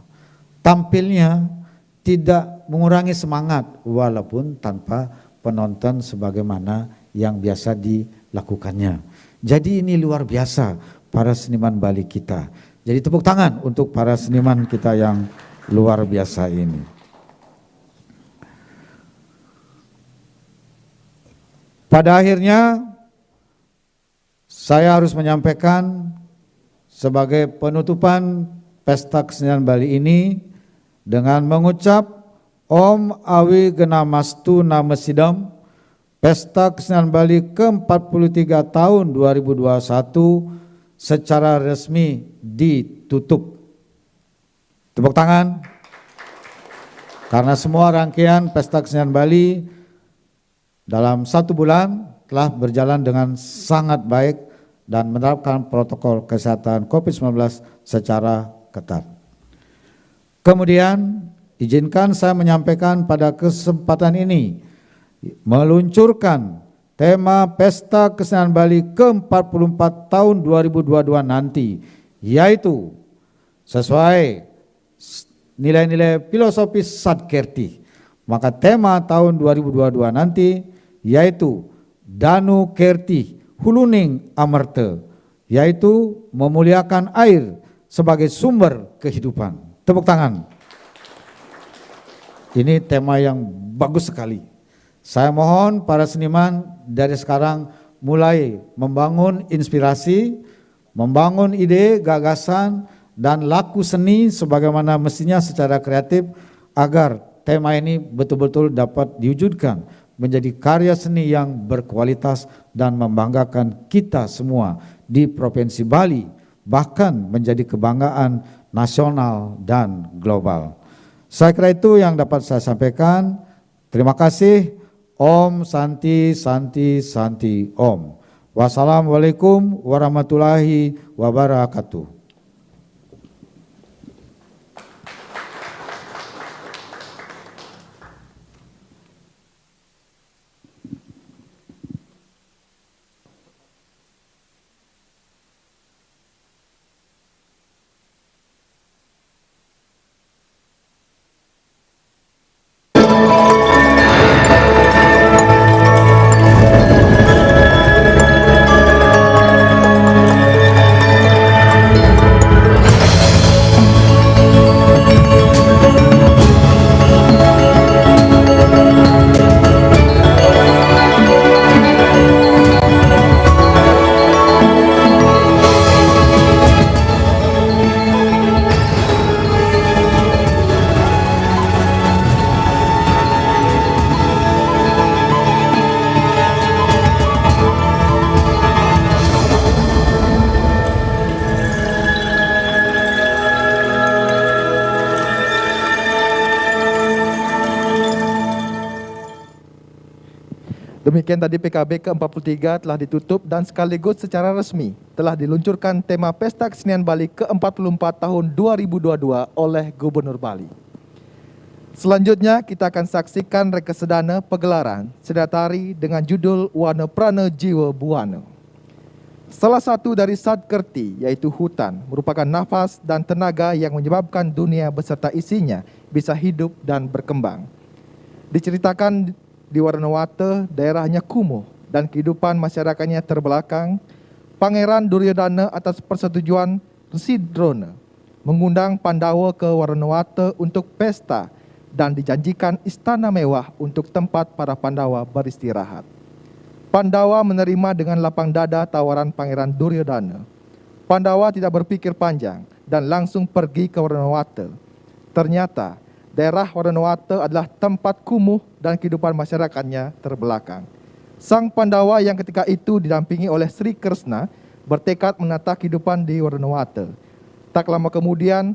tampilnya tidak mengurangi semangat walaupun tanpa penonton sebagaimana yang biasa dilakukannya. Jadi ini luar biasa para seniman Bali kita. Jadi tepuk tangan untuk para seniman kita yang luar biasa ini. Pada akhirnya saya harus menyampaikan sebagai penutupan Pesta Kesenian Bali ini dengan mengucap Om Awi Genamastu Namesidam, Pesta Kesenian Bali ke-43 tahun 2021 secara resmi ditutup. Tepuk tangan. Karena semua rangkaian Pesta Kesenian Bali dalam 1 bulan telah berjalan dengan sangat baik dan menerapkan protokol kesehatan COVID-19 secara ketat. Kemudian izinkan saya menyampaikan pada kesempatan ini meluncurkan tema Pesta Kesenian Bali ke-44 tahun 2022 nanti, yaitu sesuai nilai-nilai filosofis Sadkerti. Maka tema tahun 2022 nanti yaitu Danu Kerti Huluning Amarta, yaitu memuliakan air sebagai sumber kehidupan. Tepuk tangan. Ini tema yang bagus sekali. Saya mohon para seniman dari sekarang mulai membangun inspirasi, membangun ide, gagasan, dan laku seni sebagaimana mestinya secara kreatif agar tema ini betul-betul dapat diwujudkan menjadi karya seni yang berkualitas dan membanggakan kita semua di Provinsi Bali, bahkan menjadi kebanggaan nasional dan global. Saya kira itu yang dapat saya sampaikan. Terima kasih. Om Santi Santi Santi Om. Wassalamualaikum warahmatullahi wabarakatuh. Demikian tadi PKB ke-43 telah ditutup dan sekaligus secara resmi telah diluncurkan tema Pesta Kesenian Bali ke-44 tahun 2022 oleh Gubernur Bali. Selanjutnya kita akan saksikan rekesedana pegelaran Sedatari dengan judul Wana Prana Jiwa Buana. Salah satu dari Sadkerti yaitu hutan merupakan nafas dan tenaga yang menyebabkan dunia beserta isinya bisa hidup dan berkembang. Diceritakan di Warnawata daerahnya kumuh dan kehidupan masyarakatnya terbelakang, Pangeran Duryodhana atas persetujuan Resi Drona mengundang Pandawa ke Waranawata untuk pesta dan dijanjikan istana mewah untuk tempat para Pandawa beristirahat. Pandawa menerima dengan lapang dada tawaran Pangeran Duryodhana. Pandawa tidak berpikir panjang dan langsung pergi ke Waranawata. Ternyata daerah Waranawata adalah tempat kumuh dan kehidupan masyarakatnya terbelakang. Sang Pandawa yang ketika itu didampingi oleh Sri Kresna bertekad menata kehidupan di Waranawata. Tak lama kemudian,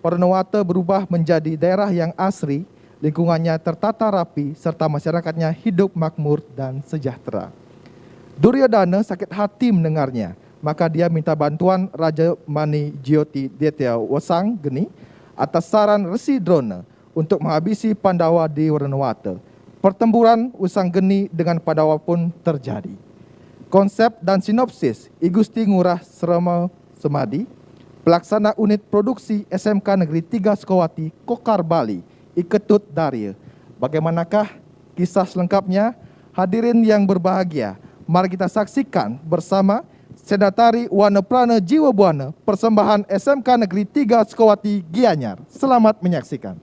Waranawata berubah menjadi daerah yang asri, lingkungannya tertata rapi, serta masyarakatnya hidup makmur dan sejahtera. Duryodhana sakit hati mendengarnya, maka dia minta bantuan Raja Mani Jyoti Detya Wasang Geni atas saran Resi Drona untuk menghabisi Pandawa di Waranawata. Pertempuran Usanggeni dengan Pandawa pun terjadi. Konsep dan sinopsis I Gusti Ngurah Srama Semadi, pelaksana unit produksi SMK Negeri 3 Sukawati, Kokar Bali, I Ketut Darya. Bagaimanakah kisah selengkapnya? Hadirin yang berbahagia, mari kita saksikan bersama Senatari Wanaprana Jiwa Buana, persembahan SMK Negeri 3 Sukawati, Gianyar. Selamat menyaksikan.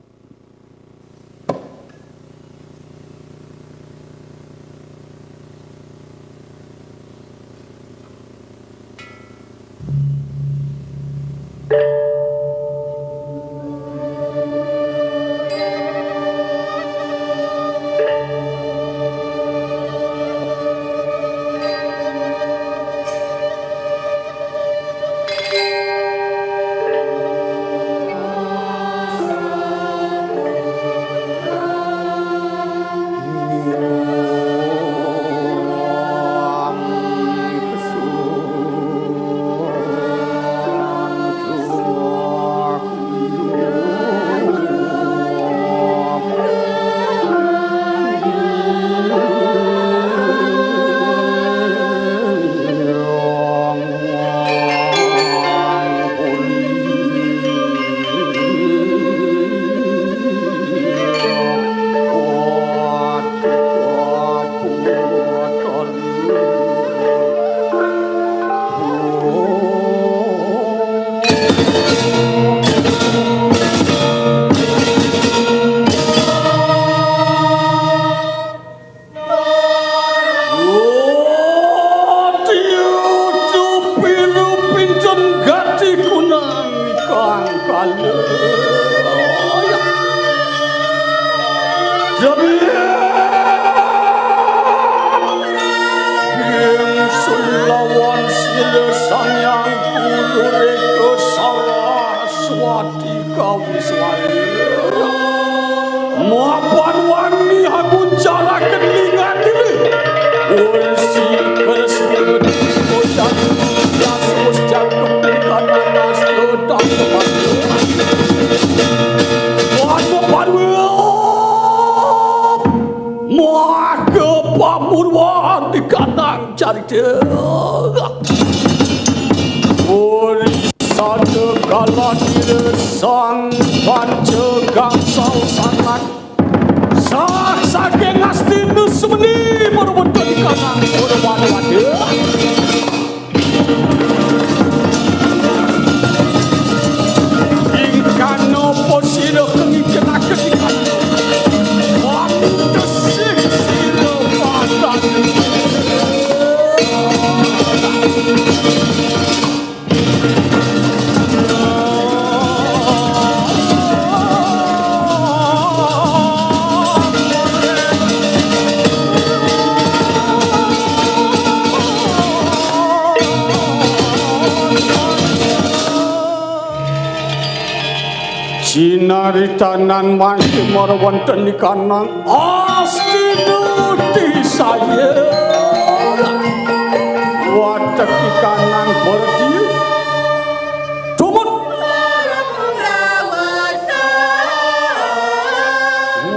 Sinaritanan mangke mara wonten di kanang asti nuti saya watek di kanang berdi tumut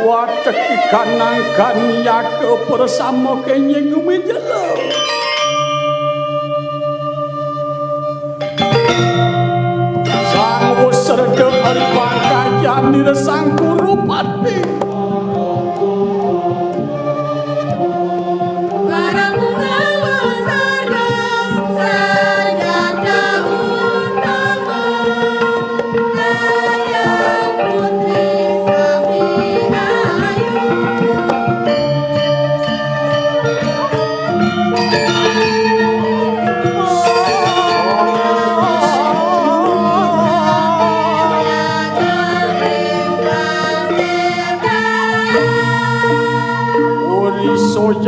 watek di kanang kanya ke bersama kenyeng menjala sang userdek aripangkajan diresang kurupati Para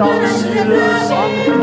panjang sila sang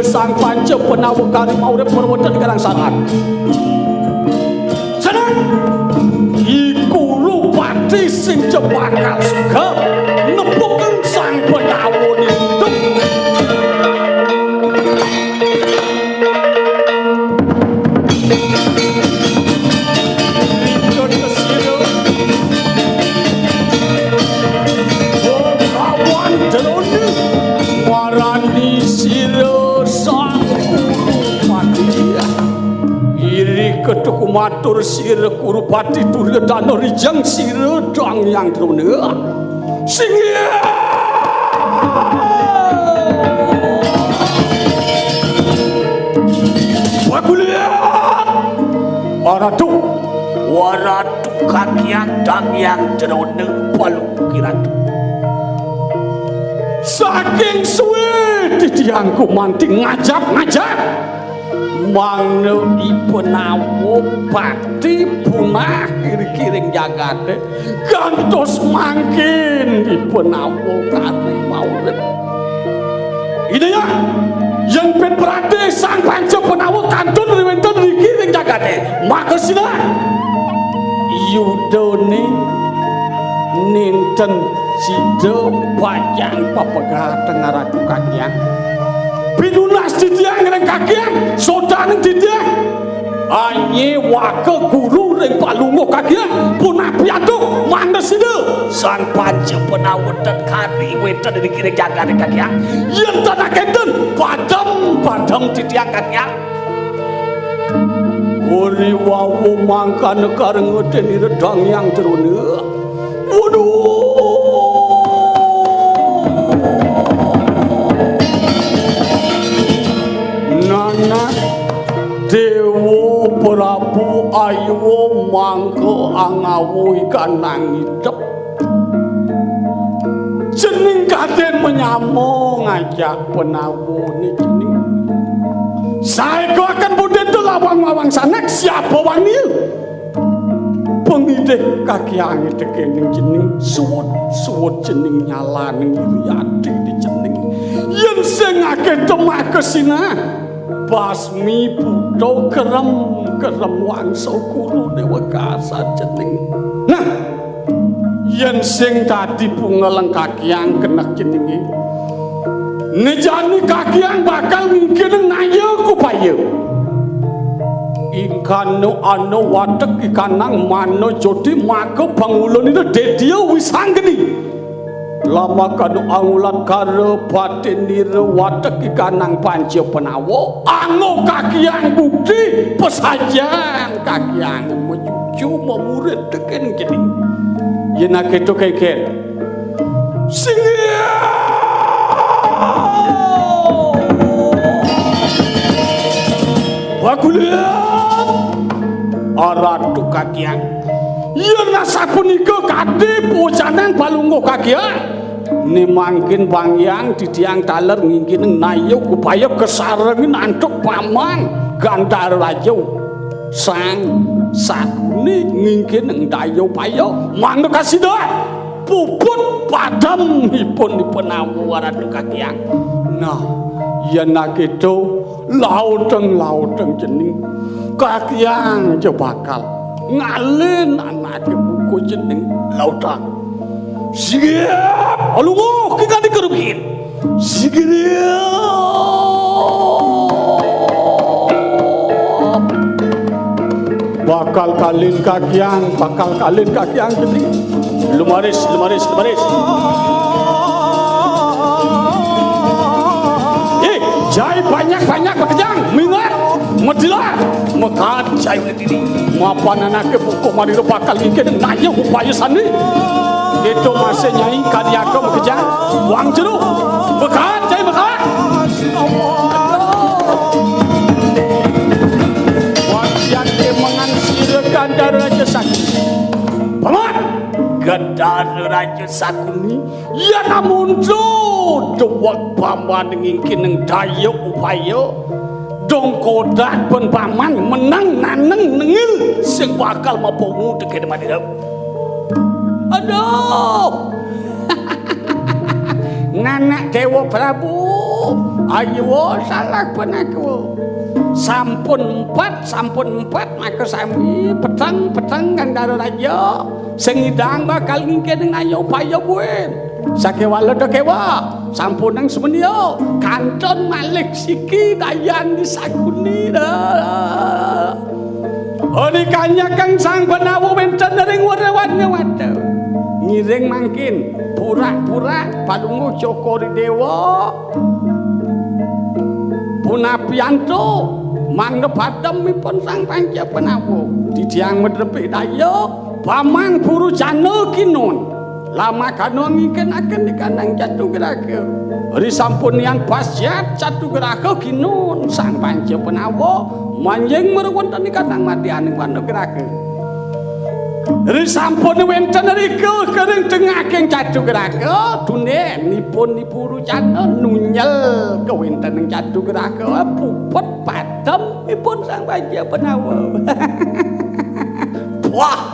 sang panca penawa karimau urip perwata di karang sangat. Senang iku rupati sing cepakat suga nepuken sang penawa niku. Warani sira sang Kurupati iri ketuku matur sira Kurupati Duryodana rijeng sira dang yang drona singya wakulia waratu kakian dang yang drona palu kiratu saking suwe titiangku manting ngajak-ngajak mangno ipenawo pati punah kiri-kiring jagate gantos mangkin ipenawo kari maulid ide ya yang pen berade sang panca penawo kantun riwenten kiri-kiring jagate maka sila yudone ninten sido panjang papegat ngaratu kakian pinunas titiang ngereng kakian sodaneng titiang anye wake guru reng palungo kakian punah piatu mana sido sang panca penawet dan kari wetan dari kiri jaga di kakian yang tanah kenten padam titiang kakian uri wawu mangka nekar ngeten di redang yang terune waduh nana dewo prabu ayo mangko angawu ikan nangidep jeneng kaden menyamong ngajak penawu ni jeneng saya akan buden tu lawang-lawang sanak siapa wangi pengidek kaki angin tekening jeneng suwut jeneng nyala ning iriati di jeneng yang sengake temak kesina basmi buto kerem wangso kuru dewa kasa jeneng nah yang sing tadi pungeleng kaki yang kena jenengi nejani kaki yang bakal mungkin nayo kupayo ikano ano watek ikanang mano jodi maka pangulon itu dedia wisanggeni lama kanu angulat karo batin nire watek ikanang panci penawo ango kaki yang bukti pesajang kaki yang menuju memurid teken gini yena keto keken singia bagulia aratu kakian yana sapunika kade pocanan balunggo kakian ni mangkin bangyang didiang taler ngingkin nayo upaya kesarengin antuk paman gandar rajo sang sakuni ngingkin dayo payo mangga kasida puput padam ipun dipenawu aratu kakian nah yana keto lauteng jening kakian bakal ngalen anak buku jeneng lautang siap alungo kita dikerukin siap bakal kalin kakian jeneng lumaris jai banyak bekejang mingat medilah mekat jai ini mapan anaknya buku marido bakal ngikir nanya upaya sani itu masih nyai kadiaka bekejang wang jeruk bekat jai bekat wajan kemangan sirakan dari Raja Sakuni paman gandar Raja Sakuni ya namun dewak paman ngingkin neng daya upaya dong kodak pun paman menang naneng nengil sing bakal mapomu deket madinah aduh nanak Dewa Prabu ayo salah penaku sampun empat maka sami petang gandar raja sing idang bakal ngingkin neng ayo upaya buen sakewa ledo kewa sampunang semenyo kanton malik siki dayan di Sakuni dah oli kanyakan sang penawu benten dari warawannya wadah ngiring mangkin pura-pura palungu cokori dewa punapianto mangga padam ipun sang panca penawu didiang medrepi dayo paman buru jana kinun lama kanu ngiken akan di kandang jatuh geraka hari sampunian pasyat jatuh geraka kinun sang panca penawo manjeng meruwonten di kandang mati aning wanda geraka Risampun wenten rika kering dengaking Cadukraka dunenipun Ibu Rucana nunyel kewenten Cadukraka pupet pademipun Sang Panca Penawa. Wah,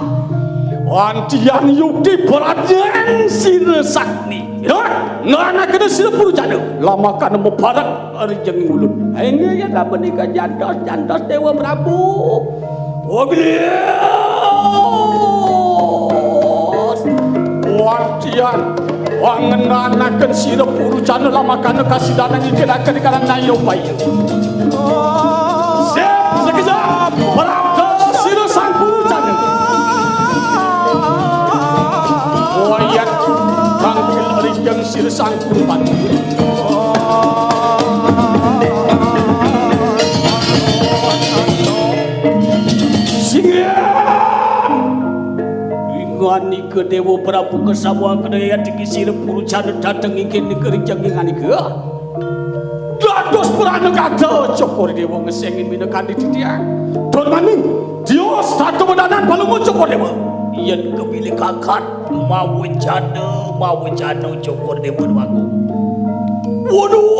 antian yukti berajan sira sakni. Ngana kena sira Rucana lama kana mebarak arjeng ulun. Hingga ya dapat nikah jantos Dewa Prabu. Oh Wantian wangenanaken sira Rucana lama kana kasidanan ikenaken dikalan nayo bayu. Siap sekejap berada sira Sang Rucana. Wayat kanggil rijeng sira Sang Kurban. Ngani ke Dewa Prabu kesawa kedaya tinggi sira Rucana dateng ingin negeri jenging ngani ke dados purana kata cokor Dewa ngesengin minekani titiang don maning dios tato medanan balungu cokor Dewa yen kepilih kakat mau jana cokor Dewa waku. Waduh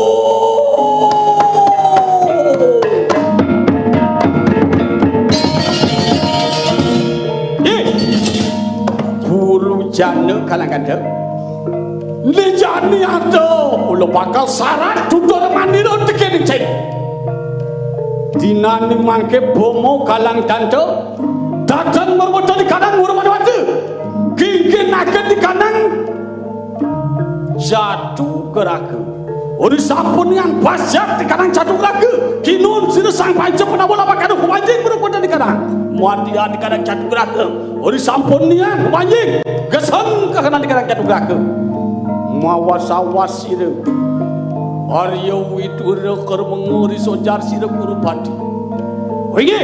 Jana kalangan dek Lijani ada Ulu bakal syarat Dudor mandiro tekening cek Dinaning mangke bomo kalang dante Dadan merwada di kanang Murwada Gingin akan di kanang Cadukraka Uri sampun yang basyat di kanang Cadukraka Kinun sira Sang Panca Penawa lapakan kumanjing merwada di kanang Muadia di kanang Cadukraka Uri sampun nian kumanjing gesang kekanan dikanak Cadukraka mawas-awas sira Arya Widura keur menguri sojar sira Kurupati. Wingi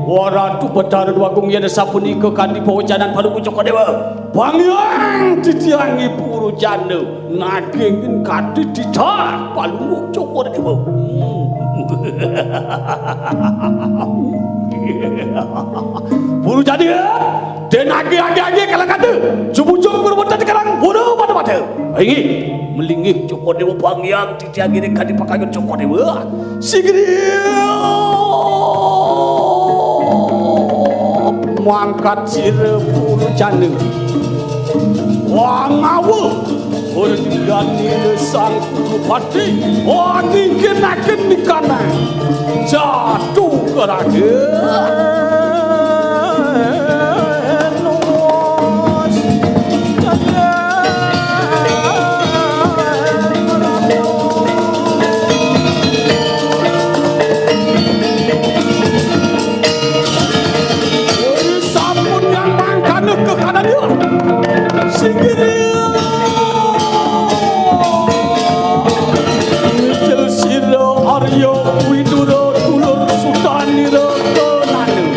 waratu Bathara Dwagung yen sapunika kanthi pawacanan Paduka Cokro Dewa bangyang titiang Ibu Rucana naging kadhi didak Paduka Cokro Dewa. Buru jadi den agi kalang kata jubujung berbuat di kalang bodoh pada mata ini melingih Cokro Dewa bangyang titiang ini kadi pakayun Cokro Dewa sigri mangkat sira Rucana wangawu Ordinganil Sang Kurupati ningkenaken di kanan Cadukraka. Sampun yang mangkane ke kanan dia singgiri Arya Widura dulur Sutanira kenane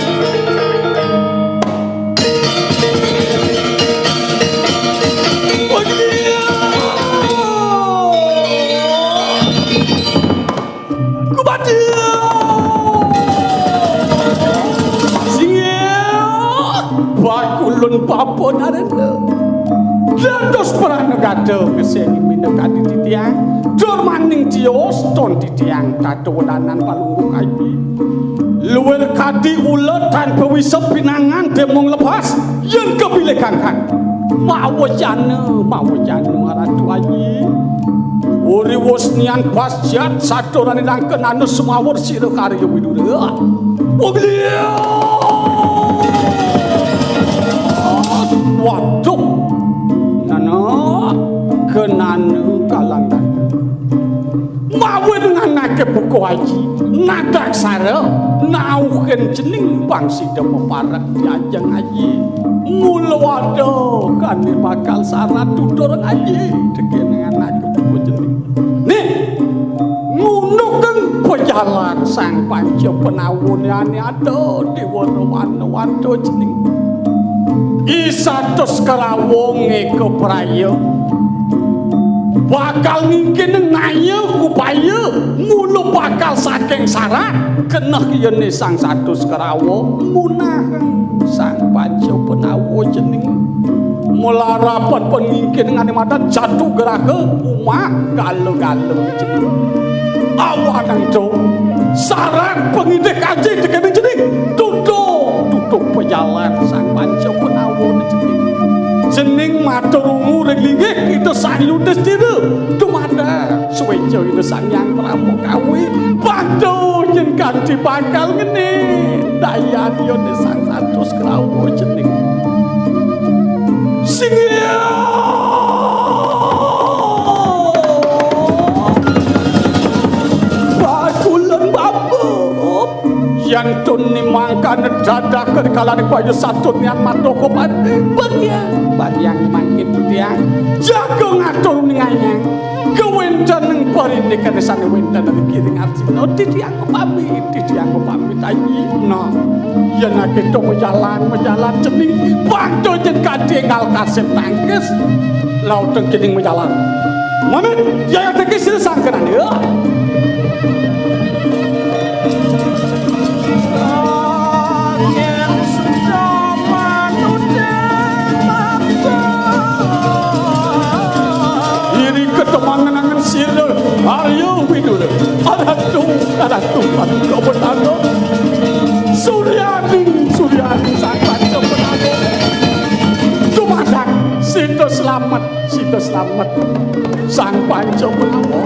kubati singe bakulun papon arena dados perang negara ngeseni minekani titiang dur maning dios ton titiang tatonanan palunggu kaji luwel kadi ulet tanpa wisep pinangan demong lepas yang kepilih kangkang mau jana maratu aji uri wasnian pasjat sadoran inang kenanu semawur sira Arya Widura waduh nana kenanu kalang mawe dengan nake buku haji nadak sara nauken jening bangsi demo parak diajeng haji mula waduh kan bakal syarat dudor haji dengan nake buku jening nih ngunukeng pejalan Sang Panca Penawa ni ada di warna-warna jening isatos karawonge kepraya bakal mungkin ngaya kupaya mulu bakal saking sarak kenah yene sang satus kerawa munah sang panca penawa jeneng melarapan pengingkin ngane madan jatuh gerake umah galuh-galuh jeneng awanang do sarak pengidek kaji dikene jeneng duduk pejalan sang panca penawa jeneng matur umur linggih kita sayudes dina dumada suwejo itu sang yang pramu kawi bantu yen kanthi bakal ngene dayan yo sang satus krawu jeneng sing bakulan babop yang tuni mangkan dadah kerkalan bayu satu niat matoko bagian mangkin putiang jago ngatur ninganya kewentan neng parinde kadesane wentan dari kiring arjuna didi aku pamit ayi no yen ake to mejalan cening bantu jen kadhe ngal kasep tangkes laut teng kiring mejalan mamit ya teki sir sangkenan ya ketemangan sila ayo bidur adatu kau bertanda Suryani sang panca penawa tumadak sito selamat sang panca penawa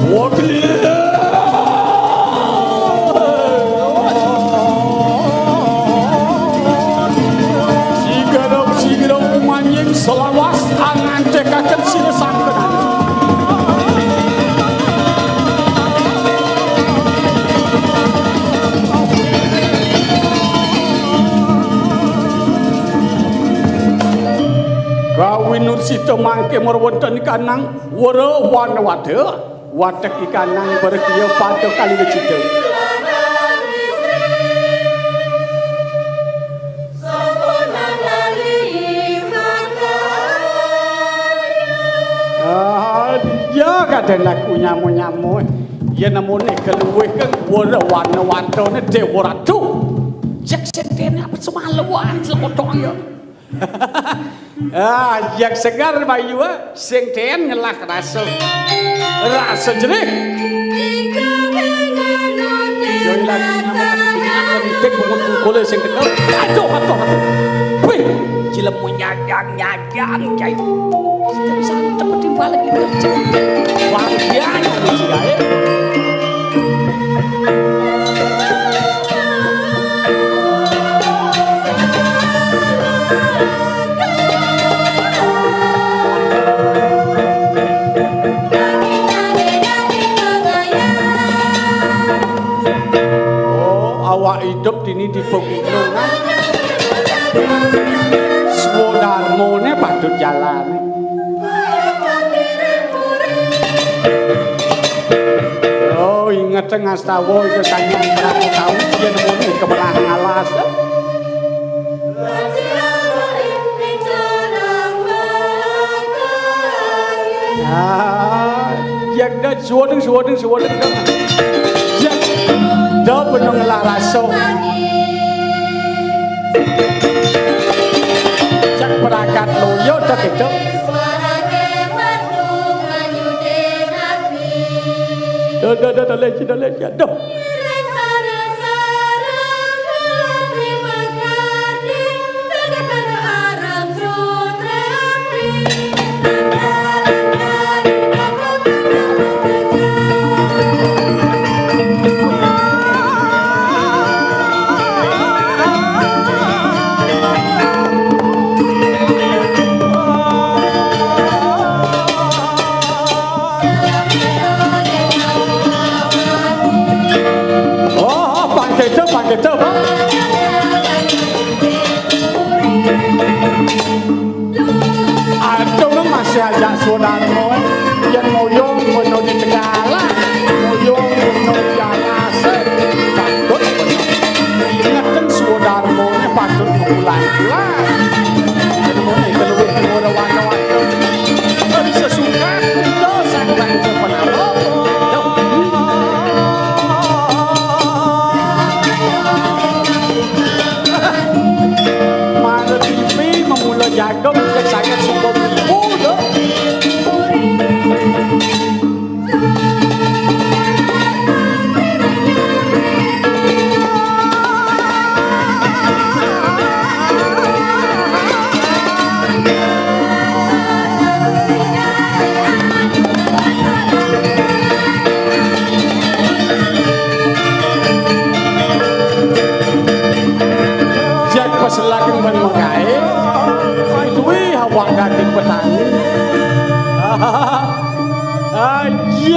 wakil sigero manjing selawas angan cekakan sila sangkenan Kawinut sito mangke merwonten kanang wara wana wada watek ikanang berkiyo pada kali becito ya kadang aku nyamu ya namune keluwe ke wara wana wada ne dewa ratu jak sentene apa semaluan lekotong ya yang segar bayu sing ten ngelah rasa jerih yo lagi nyaman tek bungut kole sing tekel aduh wih cilemu nyadang cai santet petimbal gitu wagian cigae awak hidup dini di pegunungan Swodarmone patut jalan oh ingat tengah stawo itu tanya berapa tahun dia nemuin kebelah ngalas yang dah suwadeng dah penuh ngelah rasa cak perakat loyo dah gitu dah leci dah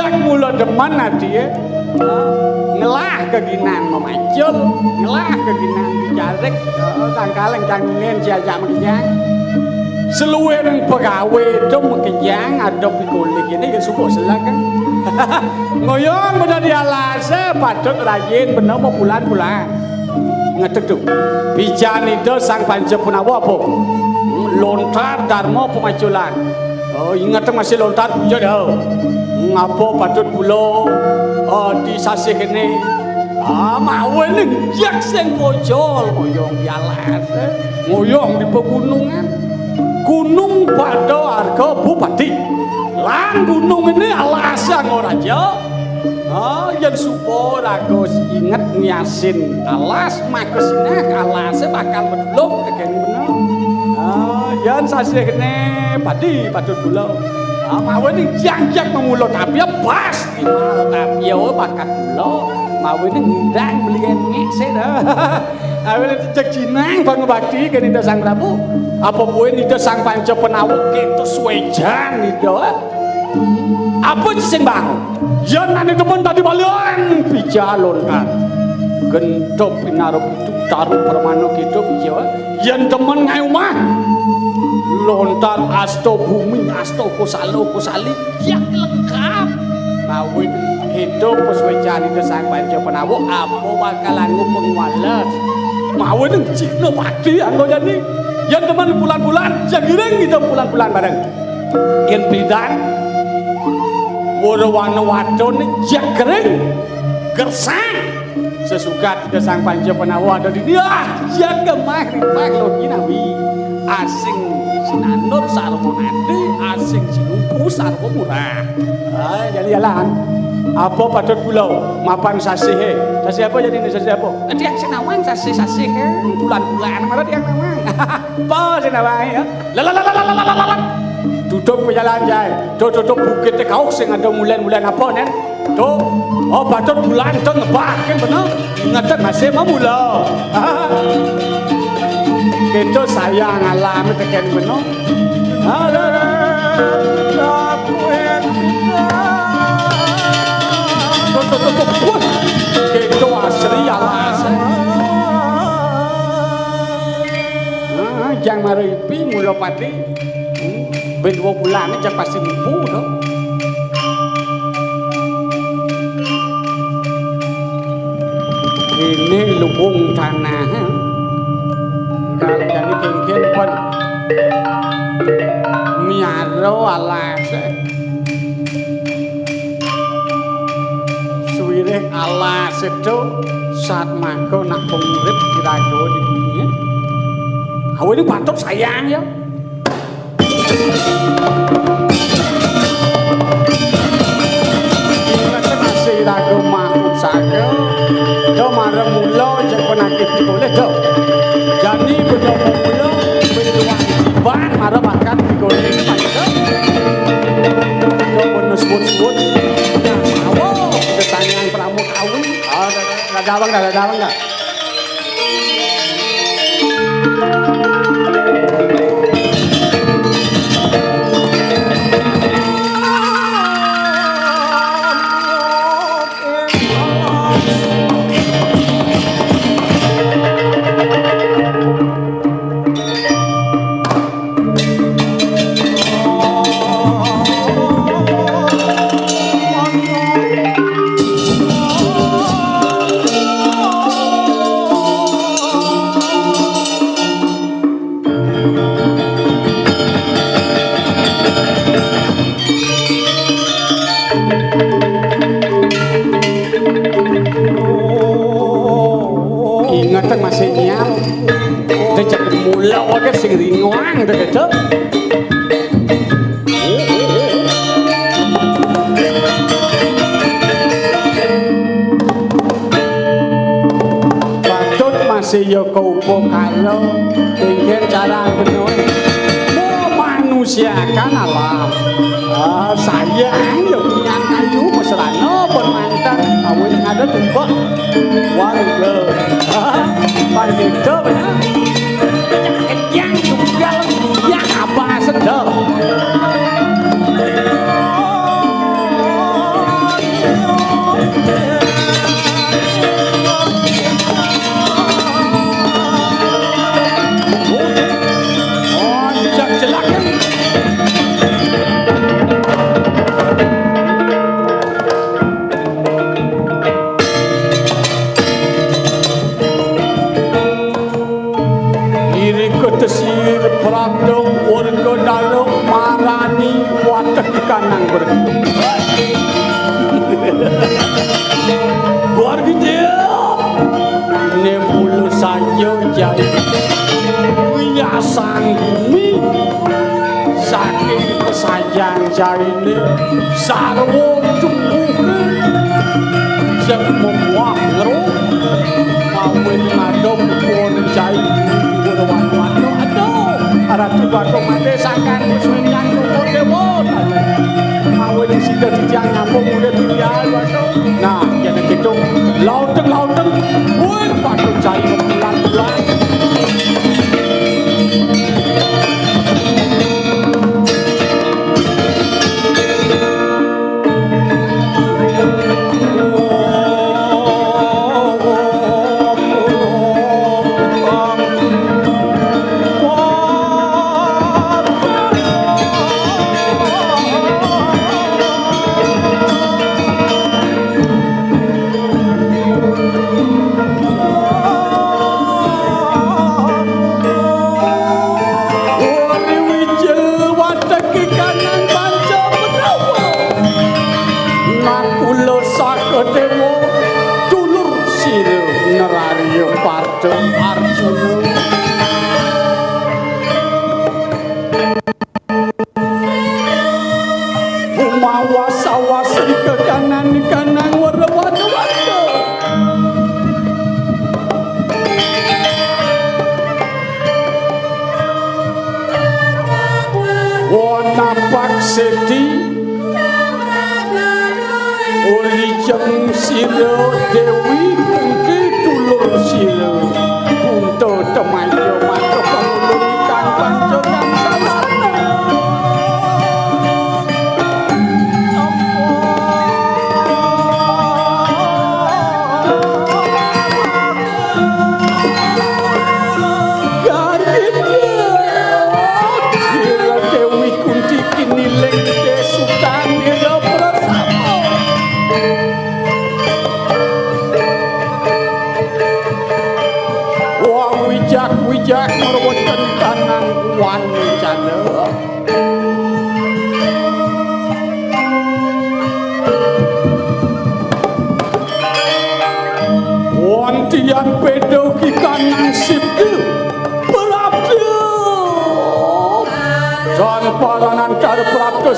jak mula demen adie ngelah keginan memacul ngelah keginan dijarek tangkaleng cangunen jajak mengjang seluwe nang pegawe itu mengjang ada pikulik ini ya subuh silakan ngoyong bener dialase patut rajin bener mau bulan-bulan ngetek tuh bijan itu sang panca punawa apa lontar dharma pemaculan oh ingat masih lontar puja dah ngapo patut pulo di sasih ini mau ini jak sing pojol ngoyong dialas ngoyong di pegunungan gunung pada harga bupati lan gunung ini alasan raja yang supaya ragos ingat nyasin alas makasina alasnya bakal bedulung kegeni bener yang sasih ini padi patut pulo mau ini janjak mengulo tapi ya pasti mal tapi ya bakat pulo mau ini ngidang beliin ngekse dah awalnya cek jinang bang bakti kan itu sang Prabu apa poin itu sang panca penawuk itu suejan itu apa sing bang ya nanti teman tadi balian pijalon kan gentop pinarup itu taruh permano gitu pijawa yang teman ngayu mah lontar asto bumi asto kusali yang lengkap mawin hidup pesuejan itu sang panca penawuk apa bakalan pengwalas mawin cina pati anggo jadi yang teman bulan-bulan yang giring gitu bulan-bulan bareng yang bidan warna wadon jak kering gersang sesuka tidak sang panca penawuk ada di dia yang gemah ripak logi nawi asing sinanut sarmonate asing sinumpu sarwo murah jadi jalan apa patut pulau mapan sasih apa jadi ini sasih apa dia sinawang sasih bulan-bulan mana dia nawang apa sinawang ya lalalalalalalalalala duduk berjalan jaya duduk bukitnya kau sing ada mulan-mulan apa nen tuh oh patut bulan tuh ngebah kan bener ingatkan masih mau mula gitu sayang alami tekan bener gitu asri alas jangan maripi mula pati ben 2 bulan aja pasti mampu tuh ini lubung tanah kalau jadi kengken pun miaro alas suwirek alas itu saat mako nak pengurip kira-kira di dunia awal ini patut sayang ya ingatnya masih ragu mahmud saja do marah mula jeng penakit boleh do jadi bedo mula berdua ban marah bahkan digoleh ini pada do penusbut-sebut ya sawo kesanyan pramuk awin ada dawang dah sing ringoang deket patut masih yo keupo karo ingin cara bener memanusiakan alam sayang yo punya kayu mesrano pun mantan awin ada tumpah warga pandito bener yang tunggal yang apa sedang prapto warga dalu marani watek kanang berhidup. Warga dia ne bulu saja jai biasang bumi saking kesayang jai ne sarwo tumbuh jeng memuah ngeru mawin ngadom pun jai wano aduh aratu bako mate sakan musliman kumpul dewo mawin sida dijang nyambung udah biar bako nah jadi gitu lauteng woi bako jai bulan-bulan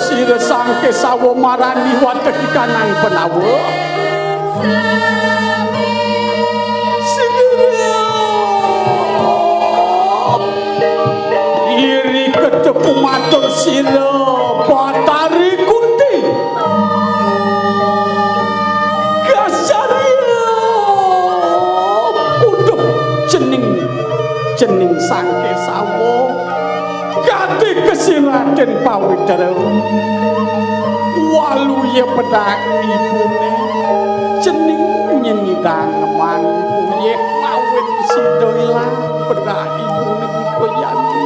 sira sangke sawo marani watek kanang penawa iri ketepu matur sira Batari Kunti kasaria udup cening sangke sawo kati kesiraden pawidara walu ye pedang ibune cening nyenidang ngemang ibuye mawin sida ilang pedang ibune koyati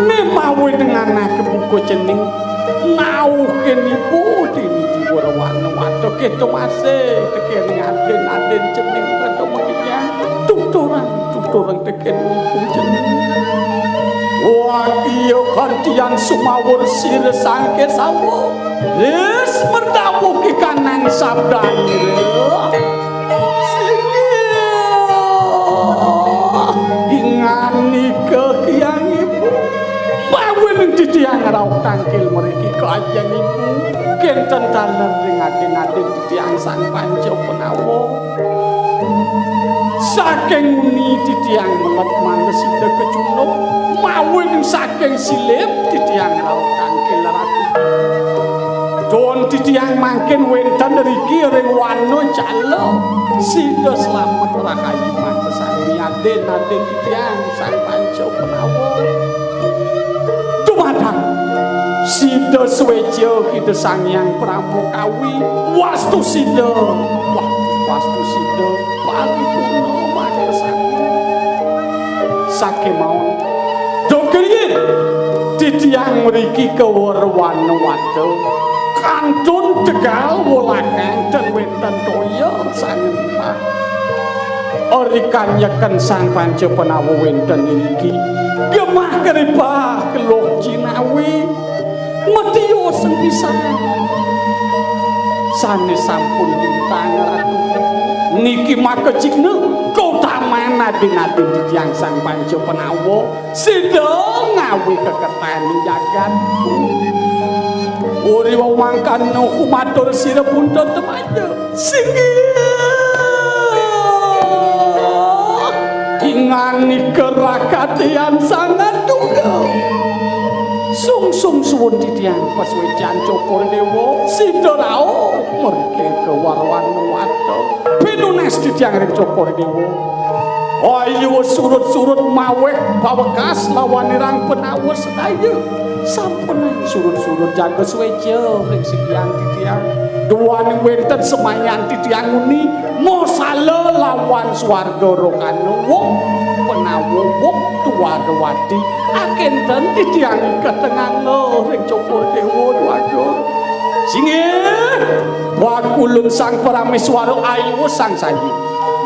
ne mawin dengan anak buku cening nauken ibu dini diwarawana wato keto masih tekeni aden cening pada menginya tuturang tekeni ibu cening wakiyo kantian sumawur sire sangke sawo wis mertamu ki kanang sabdane ingani kekiang ibu mawin ditiang rau tangkil mriki kajeng ibu kenten taler ring aden ditiang sang panca penawa saking uni ditiang melet mangesida kecunup mawin saking silip ditiang rau tangkil ratu don ditiang mangkin wenten riki ring wano calo sida selamat rahayu mangesani aden ditiang sang panca penawa dumadang sida swejo kita sangyang pramukawi wastu sida wastu sida paripurna mangesani saking maun Dongkriyin ditiang mriki kewerwana watu kantun tegal wolakan dan wenten toya sangen Orikanyaken sang panca penawa wenten iki gemah keribah kelok jinawi metio sengpisan sane sampun bintang ratu niki makecikne kautamana dinati tiyang sang panca penawa sida ngawi kekertan jagat uri wangkan humatur sira punten temaja ingani kerakatian sangat tunggal sung suwun titiang paswejan cokor dewa sidarao merke kewarwan wato pinunes titiang ring cokor dewa ayo surut-surut maweh pawekas lawan irang penawa sedaya sampun surut-surut jaga sweja ring sekian titiang duani wenten semayan titiang uni mosale lawan swarga rokano wong penawa wong tuwadawati akenten titiang ketengah ring cokor dewa waduh singih wakulun sang parameswara ayu sang sayi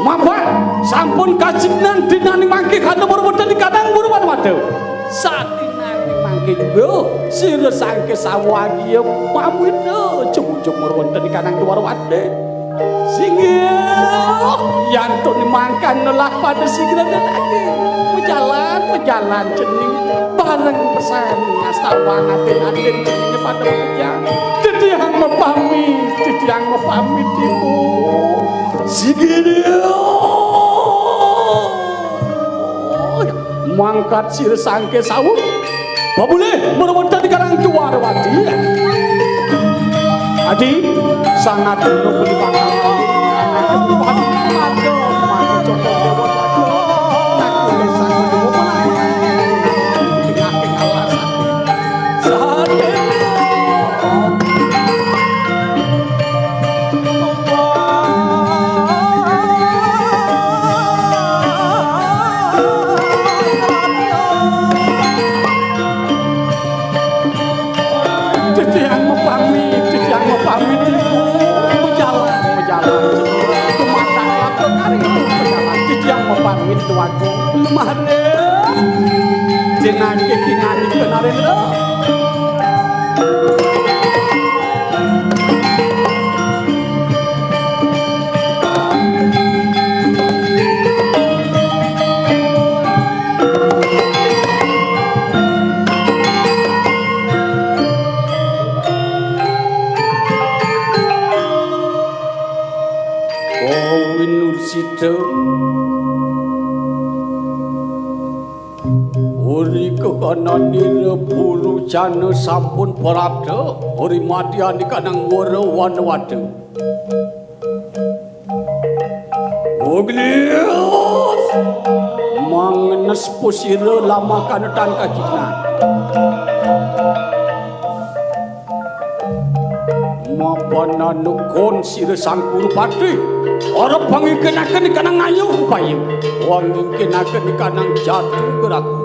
mapan sampun kajignan dinani mangke kana berweden di kadang burwan waduh satinani mangke juga sira sangke sawagi pamit ujug-ujug berweden di kadang warwade singih yantun mangkan nelah pada sigra dan ade pejalan jening bareng pesan astawang aten-aten jeningnya pada pekerjaan titiang mepamit ibu sigini mangkat sir sangke sawung babule berweden di karang tuar wadi adi sangat penuh berlimpah tuaku mahne jenake kingani kenarendra oh winursita uri kekananira bulu jana sampun parabda uri madian di kanang wara wanawada oglias mangenes pusira lama kanetan kajinan mapana nukon sira sangkuru pati ora pangikenaken di kanang ngayuh payu wangikenaken di kanang jatuh geraku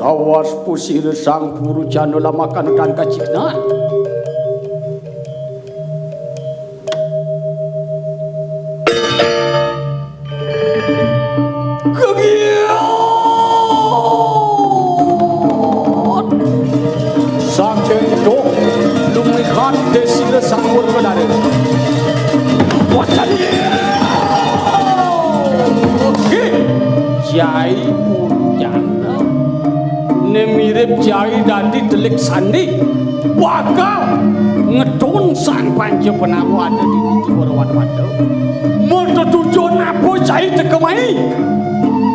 awas pusir sang puru jano lamakan dan kacikna kegiat sang jendok lumihan desir sang urmenare wacanya oke jai puru jana ne mirip jai dadi delik sandi bakal ngedun sang panca penawa ada di Jawara Wada moto tujuan apa jai tekemai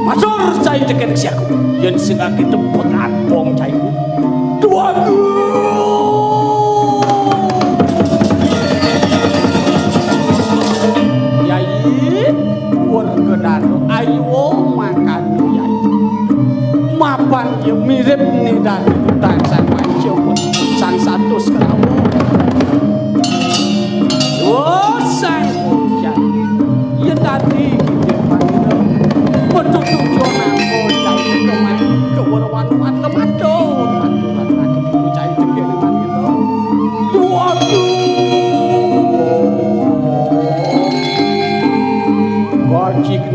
masur jai teken siaku yang sengaki tepuk apong jai duaku yai wargadano ayo makan yai mapan ya mirip nih dari hutan sang panca pun sang satu sekerawu oh sang hujan ya tadi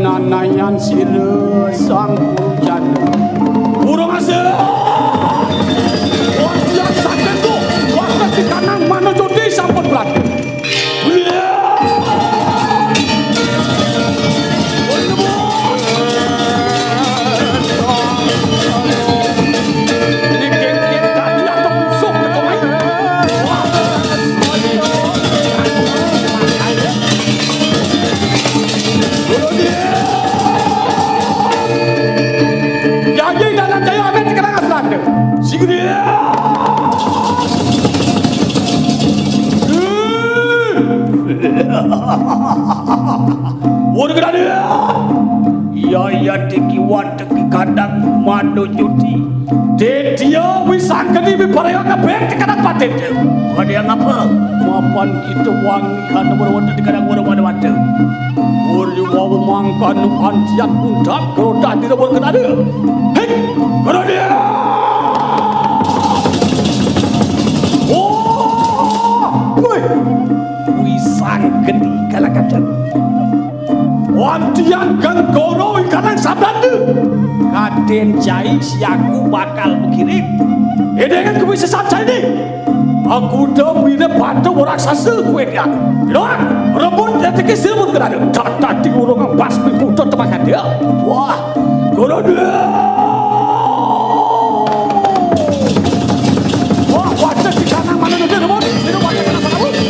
nanayan sira sang jana burung asal wajah sakit tu waktu di kanan mana jodi sampun berlaku Warga dia, ya tiki wateki kadang madu judi. Dia bisa kini biparaya kabeh di kadang paten. Ada yang apa? Mapan kita wangi karena berwada di kadang wada-wada. Uri wawu mangkan antian undap keroda tidak berkena dia. Hei, kena dia. Oh, woi, wisang kini kalah kadang. Wantian genggoro ikan sabanda kaden jai siaku bakal mengirim dengan kebiasaan saya ini aku dah mina pada orang sasa kue dia doang rebut dia teki silbut kerana tadi orang basmi putar temakan dia wah kalau dia wah wajah di kanan mana dia rebut dia wajah kanan mana pun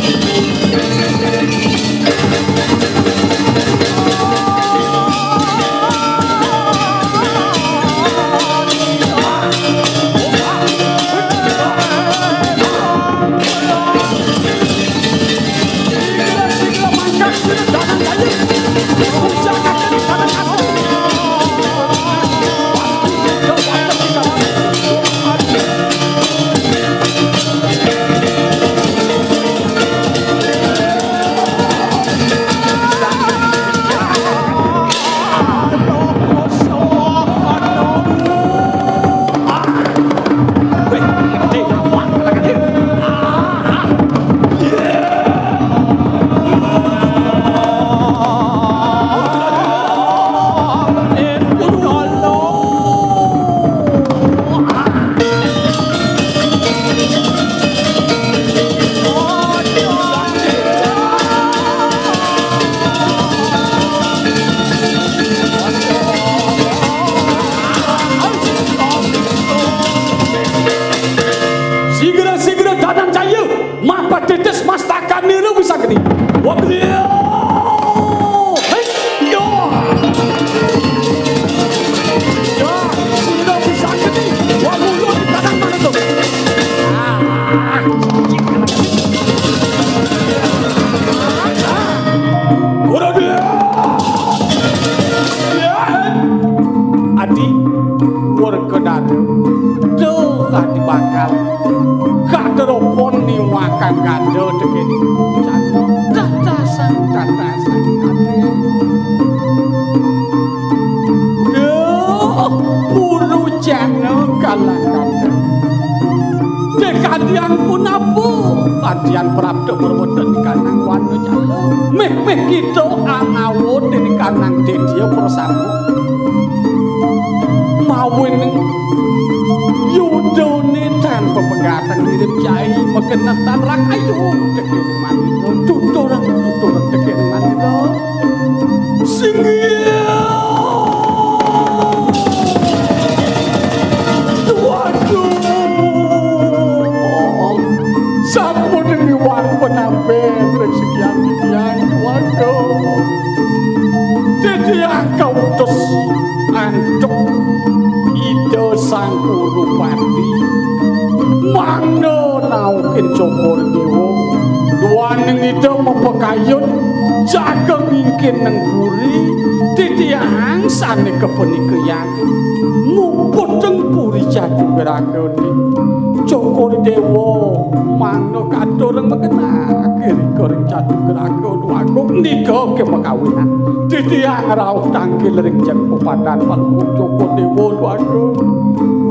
rauh tangkil ringjak pepadan palung Joko Dewo duaku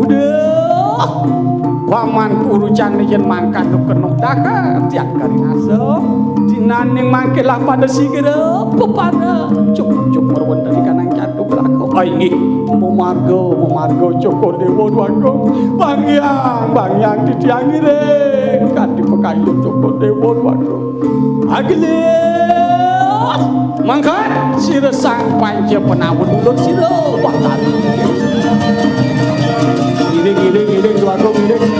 udah paman puru cani yen mangkan kenok daka tiap kali asem naning mangkelah pada sigera pepada cukup merwen dari kanang jatuh berako inggih memargo Joko Dewa duaku bangyang ditiangire kadi pekayun Joko Dewa duaku agelis mangkat sira sang panca penawun ulun sira bakal giring duaku giring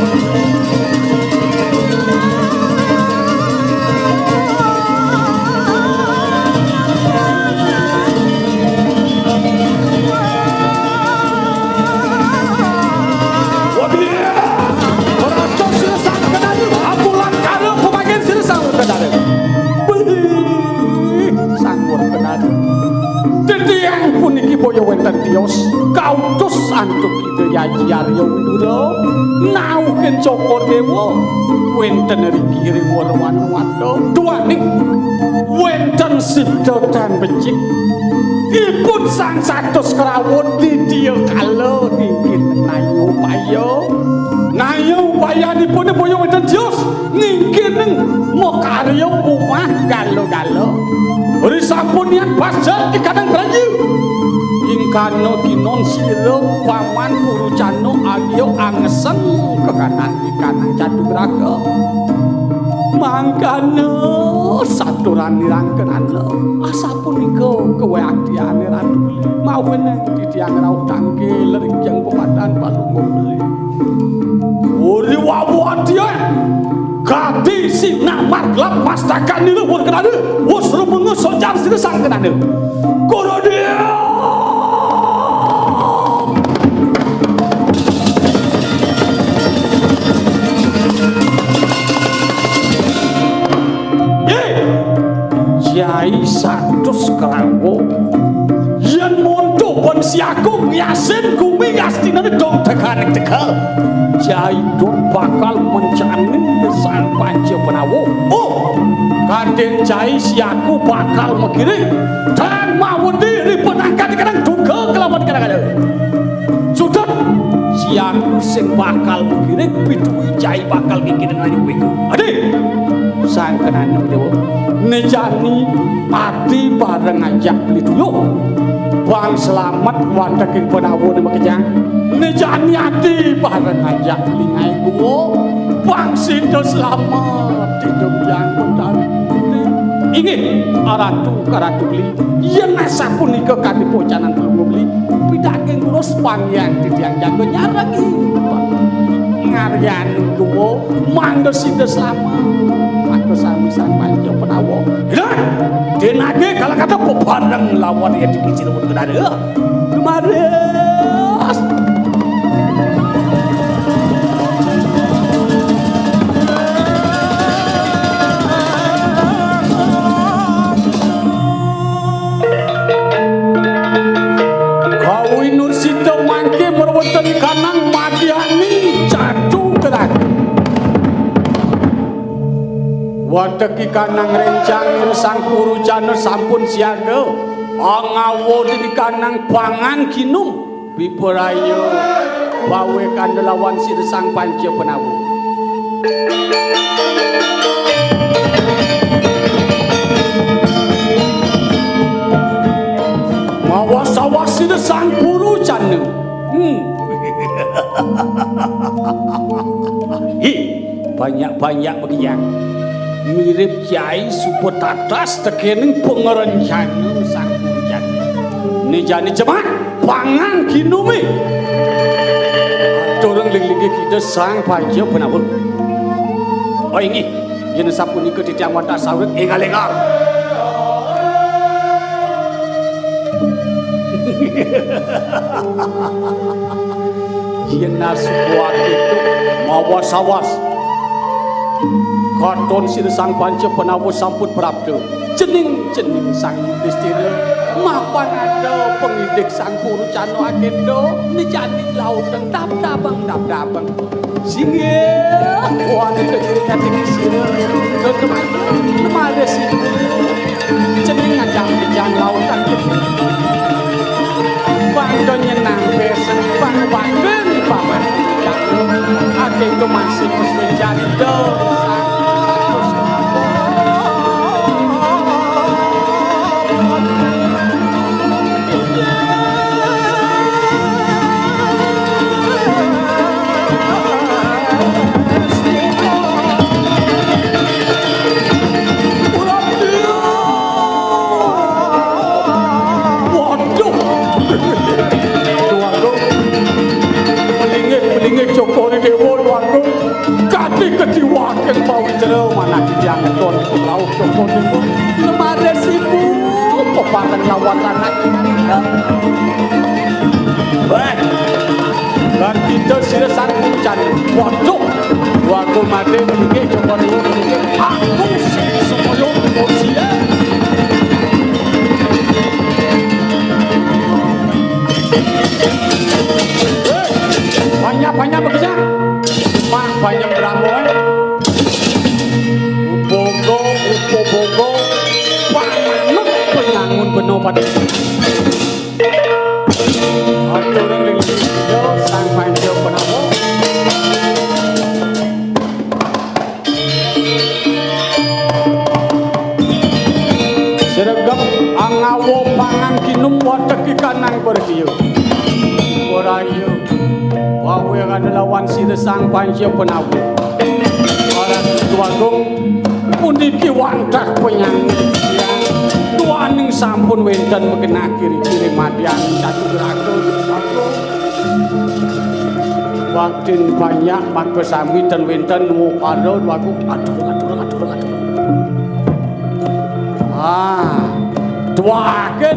Tetiang puniki boyo wenten tios kautus antuk ide Yaji Arya Widura nauken Joko Dewa wenten riki Rewarwanwada duaning wenten Sibda dan Becik ipun sang satus krawon didiya kala ningkin nayo upayanipun boyo wenten tios ningkin makarya omah galo-galo ori sampun niat pasjal ikadang brayu ingkana kinon sira paman Purucana agya angeseng kekanan ikanang Cadugraga mangkana saturan nirangkenan asapunika keweaktiane Ratu Beli mawen ditiang rawuh tanggil ringjang pepadan palungguh beli ori wawadian kadi sinamar gelap pastakan nila wur kenane wus rumungu sojar sira sang kenane kono dia Jai satus kelawo yen monto pun siaku yasin kumi yastinane dong tekan tegal Jai dong bakal mencanin sang panca penawo Kadeng Jai siaku bakal mengiring dan mau diri penangkat kadang duga kelawan kadang-kadang sudut siaku sing bakal mengiring pitui Jai bakal mikirin ayo wiku adik sang kenanam dewa nejani pati bareng ngajak beli dulu bang selamat wandaking penawo di Makejang nejani hati bareng ngajak beli ngaiku bang sinda selamat hidup yang benar ingin Ratu Beli yang nasa punika kati pocanan belum beli pidaking ngurus pangyang titiang jago nyarangi ngarian duwo mangga sinda selamat sami sang panca penawo hilang denage kalau kata bebareng lawan ya dikicil pun kenada kemarin kawin Nur Sida mangke merweten kanang Madiani jatuh kerak wadeki kanang rencang sang Purucana sampun siaga angawo di kanang pangan kinum biperaya bawe kandelawan sira sang panca penawo mawas-awas sira sang Purucana banyak-banyak begiyang mirip Jai Supetatas tekening pengerencana sang Purucana nejani cemat pangan kinumi dorong ling-lingi kita sang panca penawo inggih yen sapunika titiang wadah sawit engal-engal yen nasubuat itu mawas-awas katon sira sang panca penawo sampun prapta cening sang Yudhistira mapan ada pengidik sang Purucana agenda nejani lauteng dap-dabang singgih wanita kati sira kemana sih cening ngajang lautan bangdo nyenang beseng bang-bangden paman ake itu masih menjadi lawan anak kita. Baik, dan kita siresan hujan. Waduh, waktu mati meninggi coba dulu meninggi. Aku sebelum kursinya. Banyak bekerja, banyak beramoy. Upo-bogo, panganut penyangun penuh pada. Atur ring yo sang panjo penamo. Seragam angawo pangan kinum watek ikanang berkiyo. Warayo. Wawe adalah wansi sang panjo penabu. Orang tuagung puniki wantak penyanyi yang tuaning sampun wenten mengena kiri-kiri madian satu gerakan satu. Waktu banyak maka sami dan wenten nemu pada wagu atur.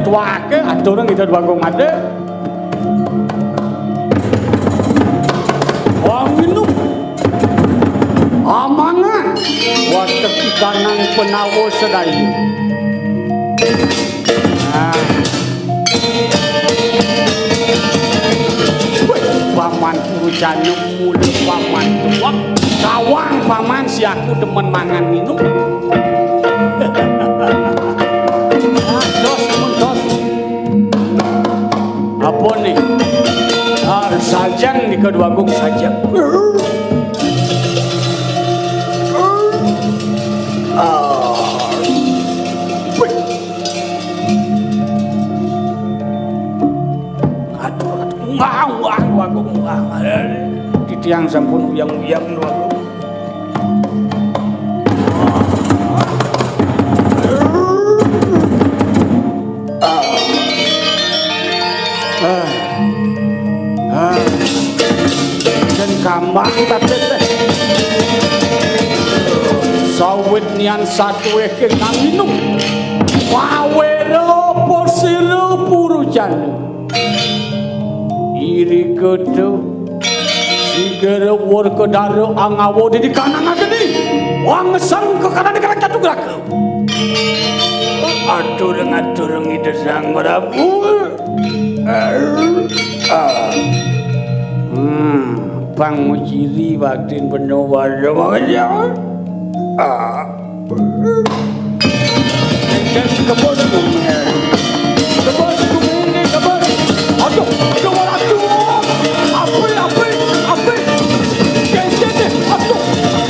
Tuake atur kita wagu made. Minum amangan watak ikanang penawo sedaya. Paman Purujana mulu paman tua kawang paman si aku demen mangan minum. Dos. Apa nih? Sajang di kedua gong sajang. Di tiang sampun uyang-uyang wagung. Dan kambang tapi sawit nian satu eke minum wawero posiro Purujana iri kedo sigara war kedara angawo di kanan ageni wang sang ke kanan di kanan jatuh gerak atur ide sang merabu Bang Mujiri waktin penuh warna makanya kebos kumenya aduh kewal aduh apa kecete aduh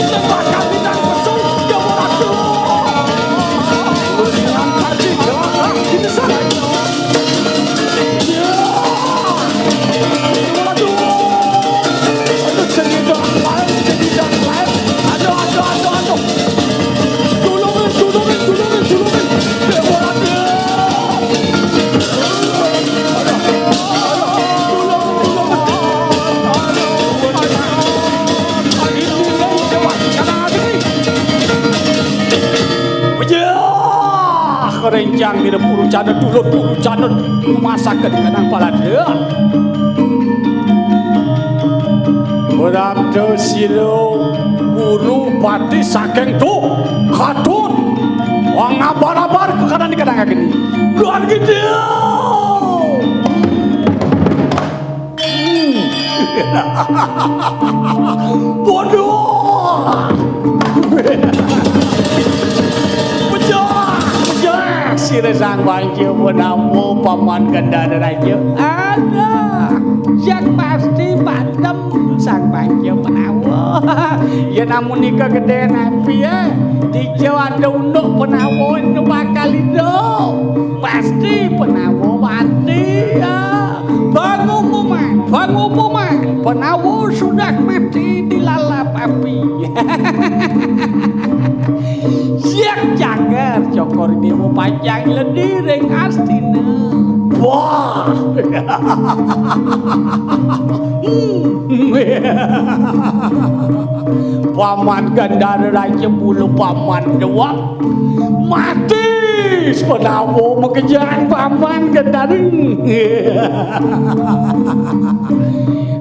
sebab kami dan pesul kewal aduh usian haji jalan ini sana kerenjang di Purujana Purujana masakan kanang palada berabdo silo guru pati saking tu katun wang abar-abar ke kanan di kadang gini luar gede bodoh siresan banjir penamu paman ganda raja ada yang pasti padam sang banjir penamu ya namun nikah gede nabi ya di Jawa ada unduk penamu itu bakal itu pasti penamu mati ya pengumuman penamu sudah mati dilalap api siang jagar cokor demo panjang lediring astina wah paman gandara raja bulu paman doang mati Wis penawo mekejang paman kedaring.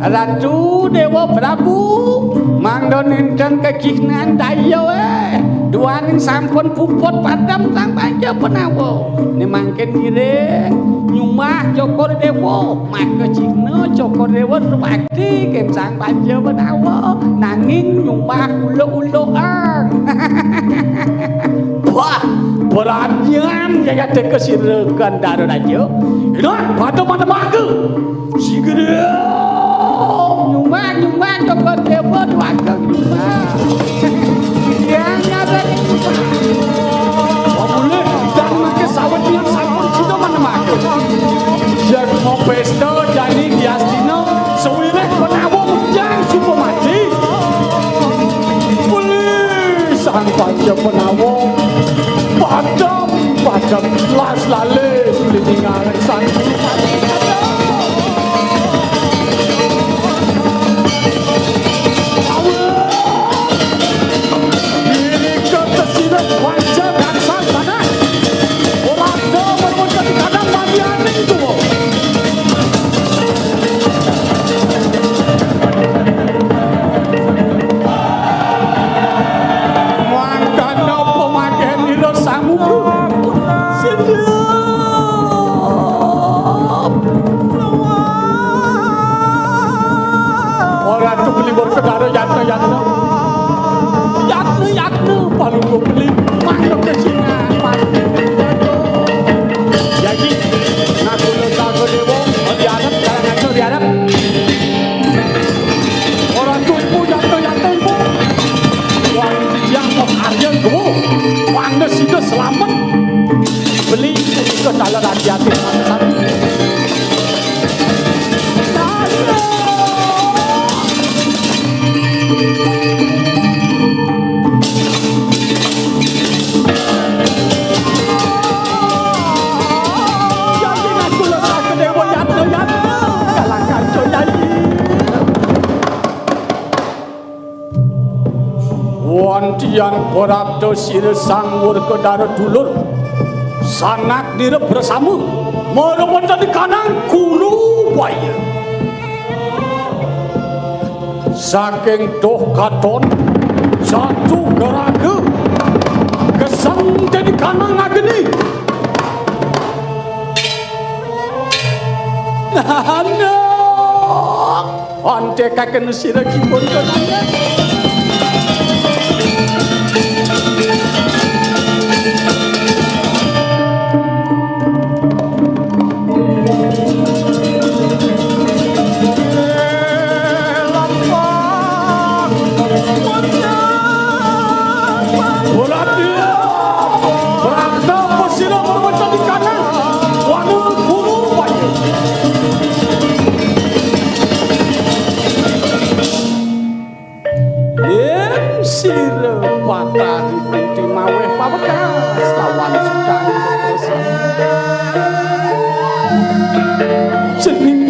Ratu Dewa Prabu mangdo nenten kekihnan dayo duaning sampun puput padam sang panca penawo ne mangken dire nyumah Cokor Dewa maka cigna Cokor Dewa bakti kem sang panca penawo nanging nyumah ulo-uloan. Wah beranyan kaya teka sirakan daro aja ina pada mana maka sigera nyumah Cokor Dewa duaga nyumah yang ada boleh dan make sawat dengan sampun sida mana maka yang mau pesta jadi diastino sewireh penawo mujang supo mati boleh sang panca penawo padam las lales tinggal sang yatnu paling gue beli mantap ke Cina jadi ngaku lo Cokor Dewa diadap jangan diadap orang tuipu yatnu ibu wang yang mau arjen gue wangnya sudah selamat beli ke dalam hati-hati satu Wantian Prapto Siresang Werkodara dulur sanak nira bersama meremonta di kanan kulu baya saking doh katon satu geraga kesang jadi kanan ageni anak ante kakek sira kipun kanaya Patari kunti maweh pabekas lawan sudang berkosa jening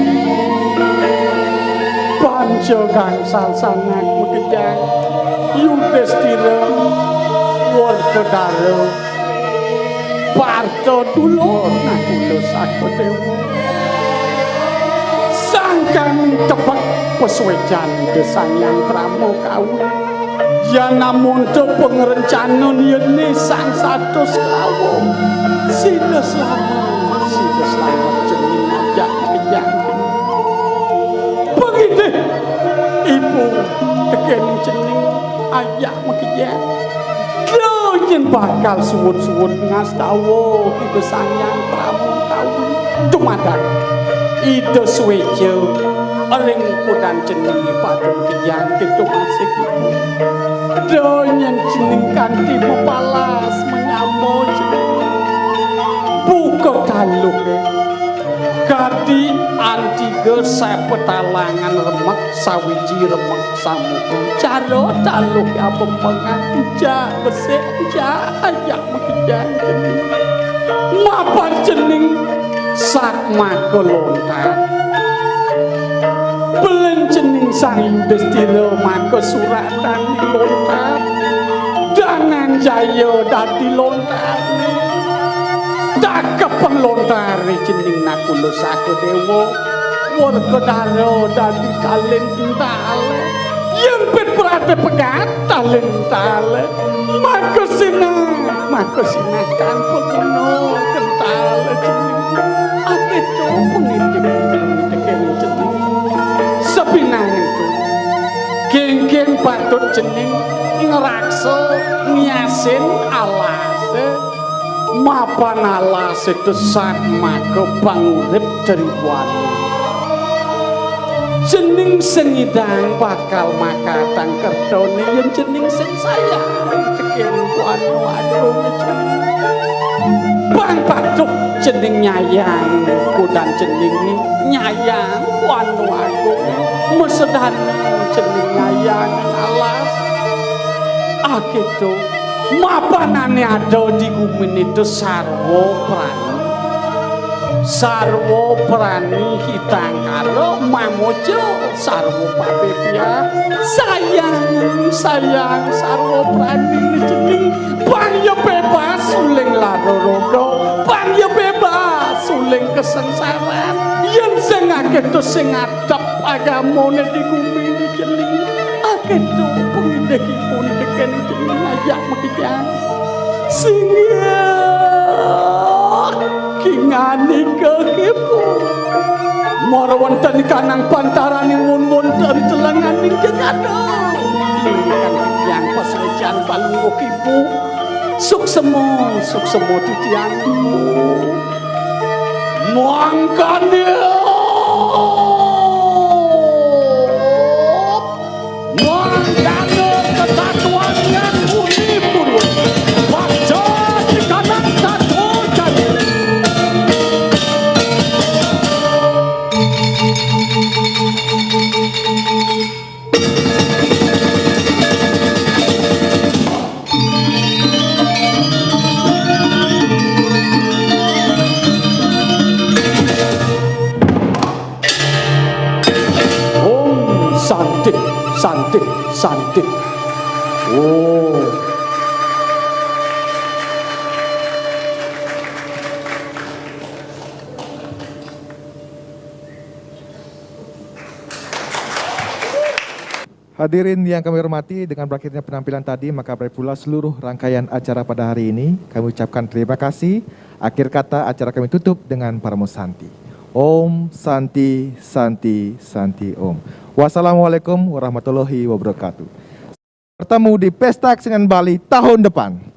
panca gangsal sanak mekejang Yudhistira Werkodara Parto dulur nakula Sakodewa sangkan tebak pesuejan desanyang Pramokawin ya namun tu pengerencanan ini sang satu sekawo sida selamat jenis ajak kejang begitu ibu teken jenis ajak kejang dojen bakal suwut-suwut ngastawo kita sanyang Pramokawin dumadak ide suwejo ring pudan jenis padung kejang itu masih ibu donyen jening kanthi mepalas menyamo buka taluk kadi antiga sepetalangan remek sawiji remek samuku cara taluk apa penganjak besek jak ayak mekejang mapan jening sak maka lontar belen jening sang Yudhistira maka suratan lontar dengan jaya dadi lontar tak kepenlontari jening nakulo sako dewo warga daro dadi talen entale yang pet berate pegat talen entale makasina kan pekono kentale jening ate to punitik tekeni jening sepinang itu geng-geng patut jening ngerakso nyasin alase mapan alase desat maka pangurip jeribuan jening sengidang bakal makatang kerdone yang jening sing sayang tekin wanu adung bang patuk jening nyayang kudan jening nyayang wanu adung mesedan jening nyayang alas akitu mapanane ada di bumi itu sarwo prani hitang karo mamojo sarwo papepia sayang sarwo prani jening bang ya bebas suling larorodo bang ya bebas suling kesengsaran yen sing akeh to sing adep agamane di bumi ini jening akeh to pengindekipun deken jening ayak mekian singa kingani kekipu mara wonten kanang pantarani won-wonten telenganing jengado ingkang tiyang pasejan palunggo kipu suksemo titiangmu mangkane ketatuan yang unipun baca di kanan satu jari santik oh Hadirin yang kami hormati, dengan berakhirnya penampilan tadi, maka berakhir pula seluruh rangkaian acara pada hari ini. Kami ucapkan terima kasih. Akhir kata acara kami tutup dengan Paramo Santi. Om Santi Santi Santi Om. Wassalamualaikum warahmatullahi wabarakatuh. Bertemu di Pesta Kesenian Bali tahun depan.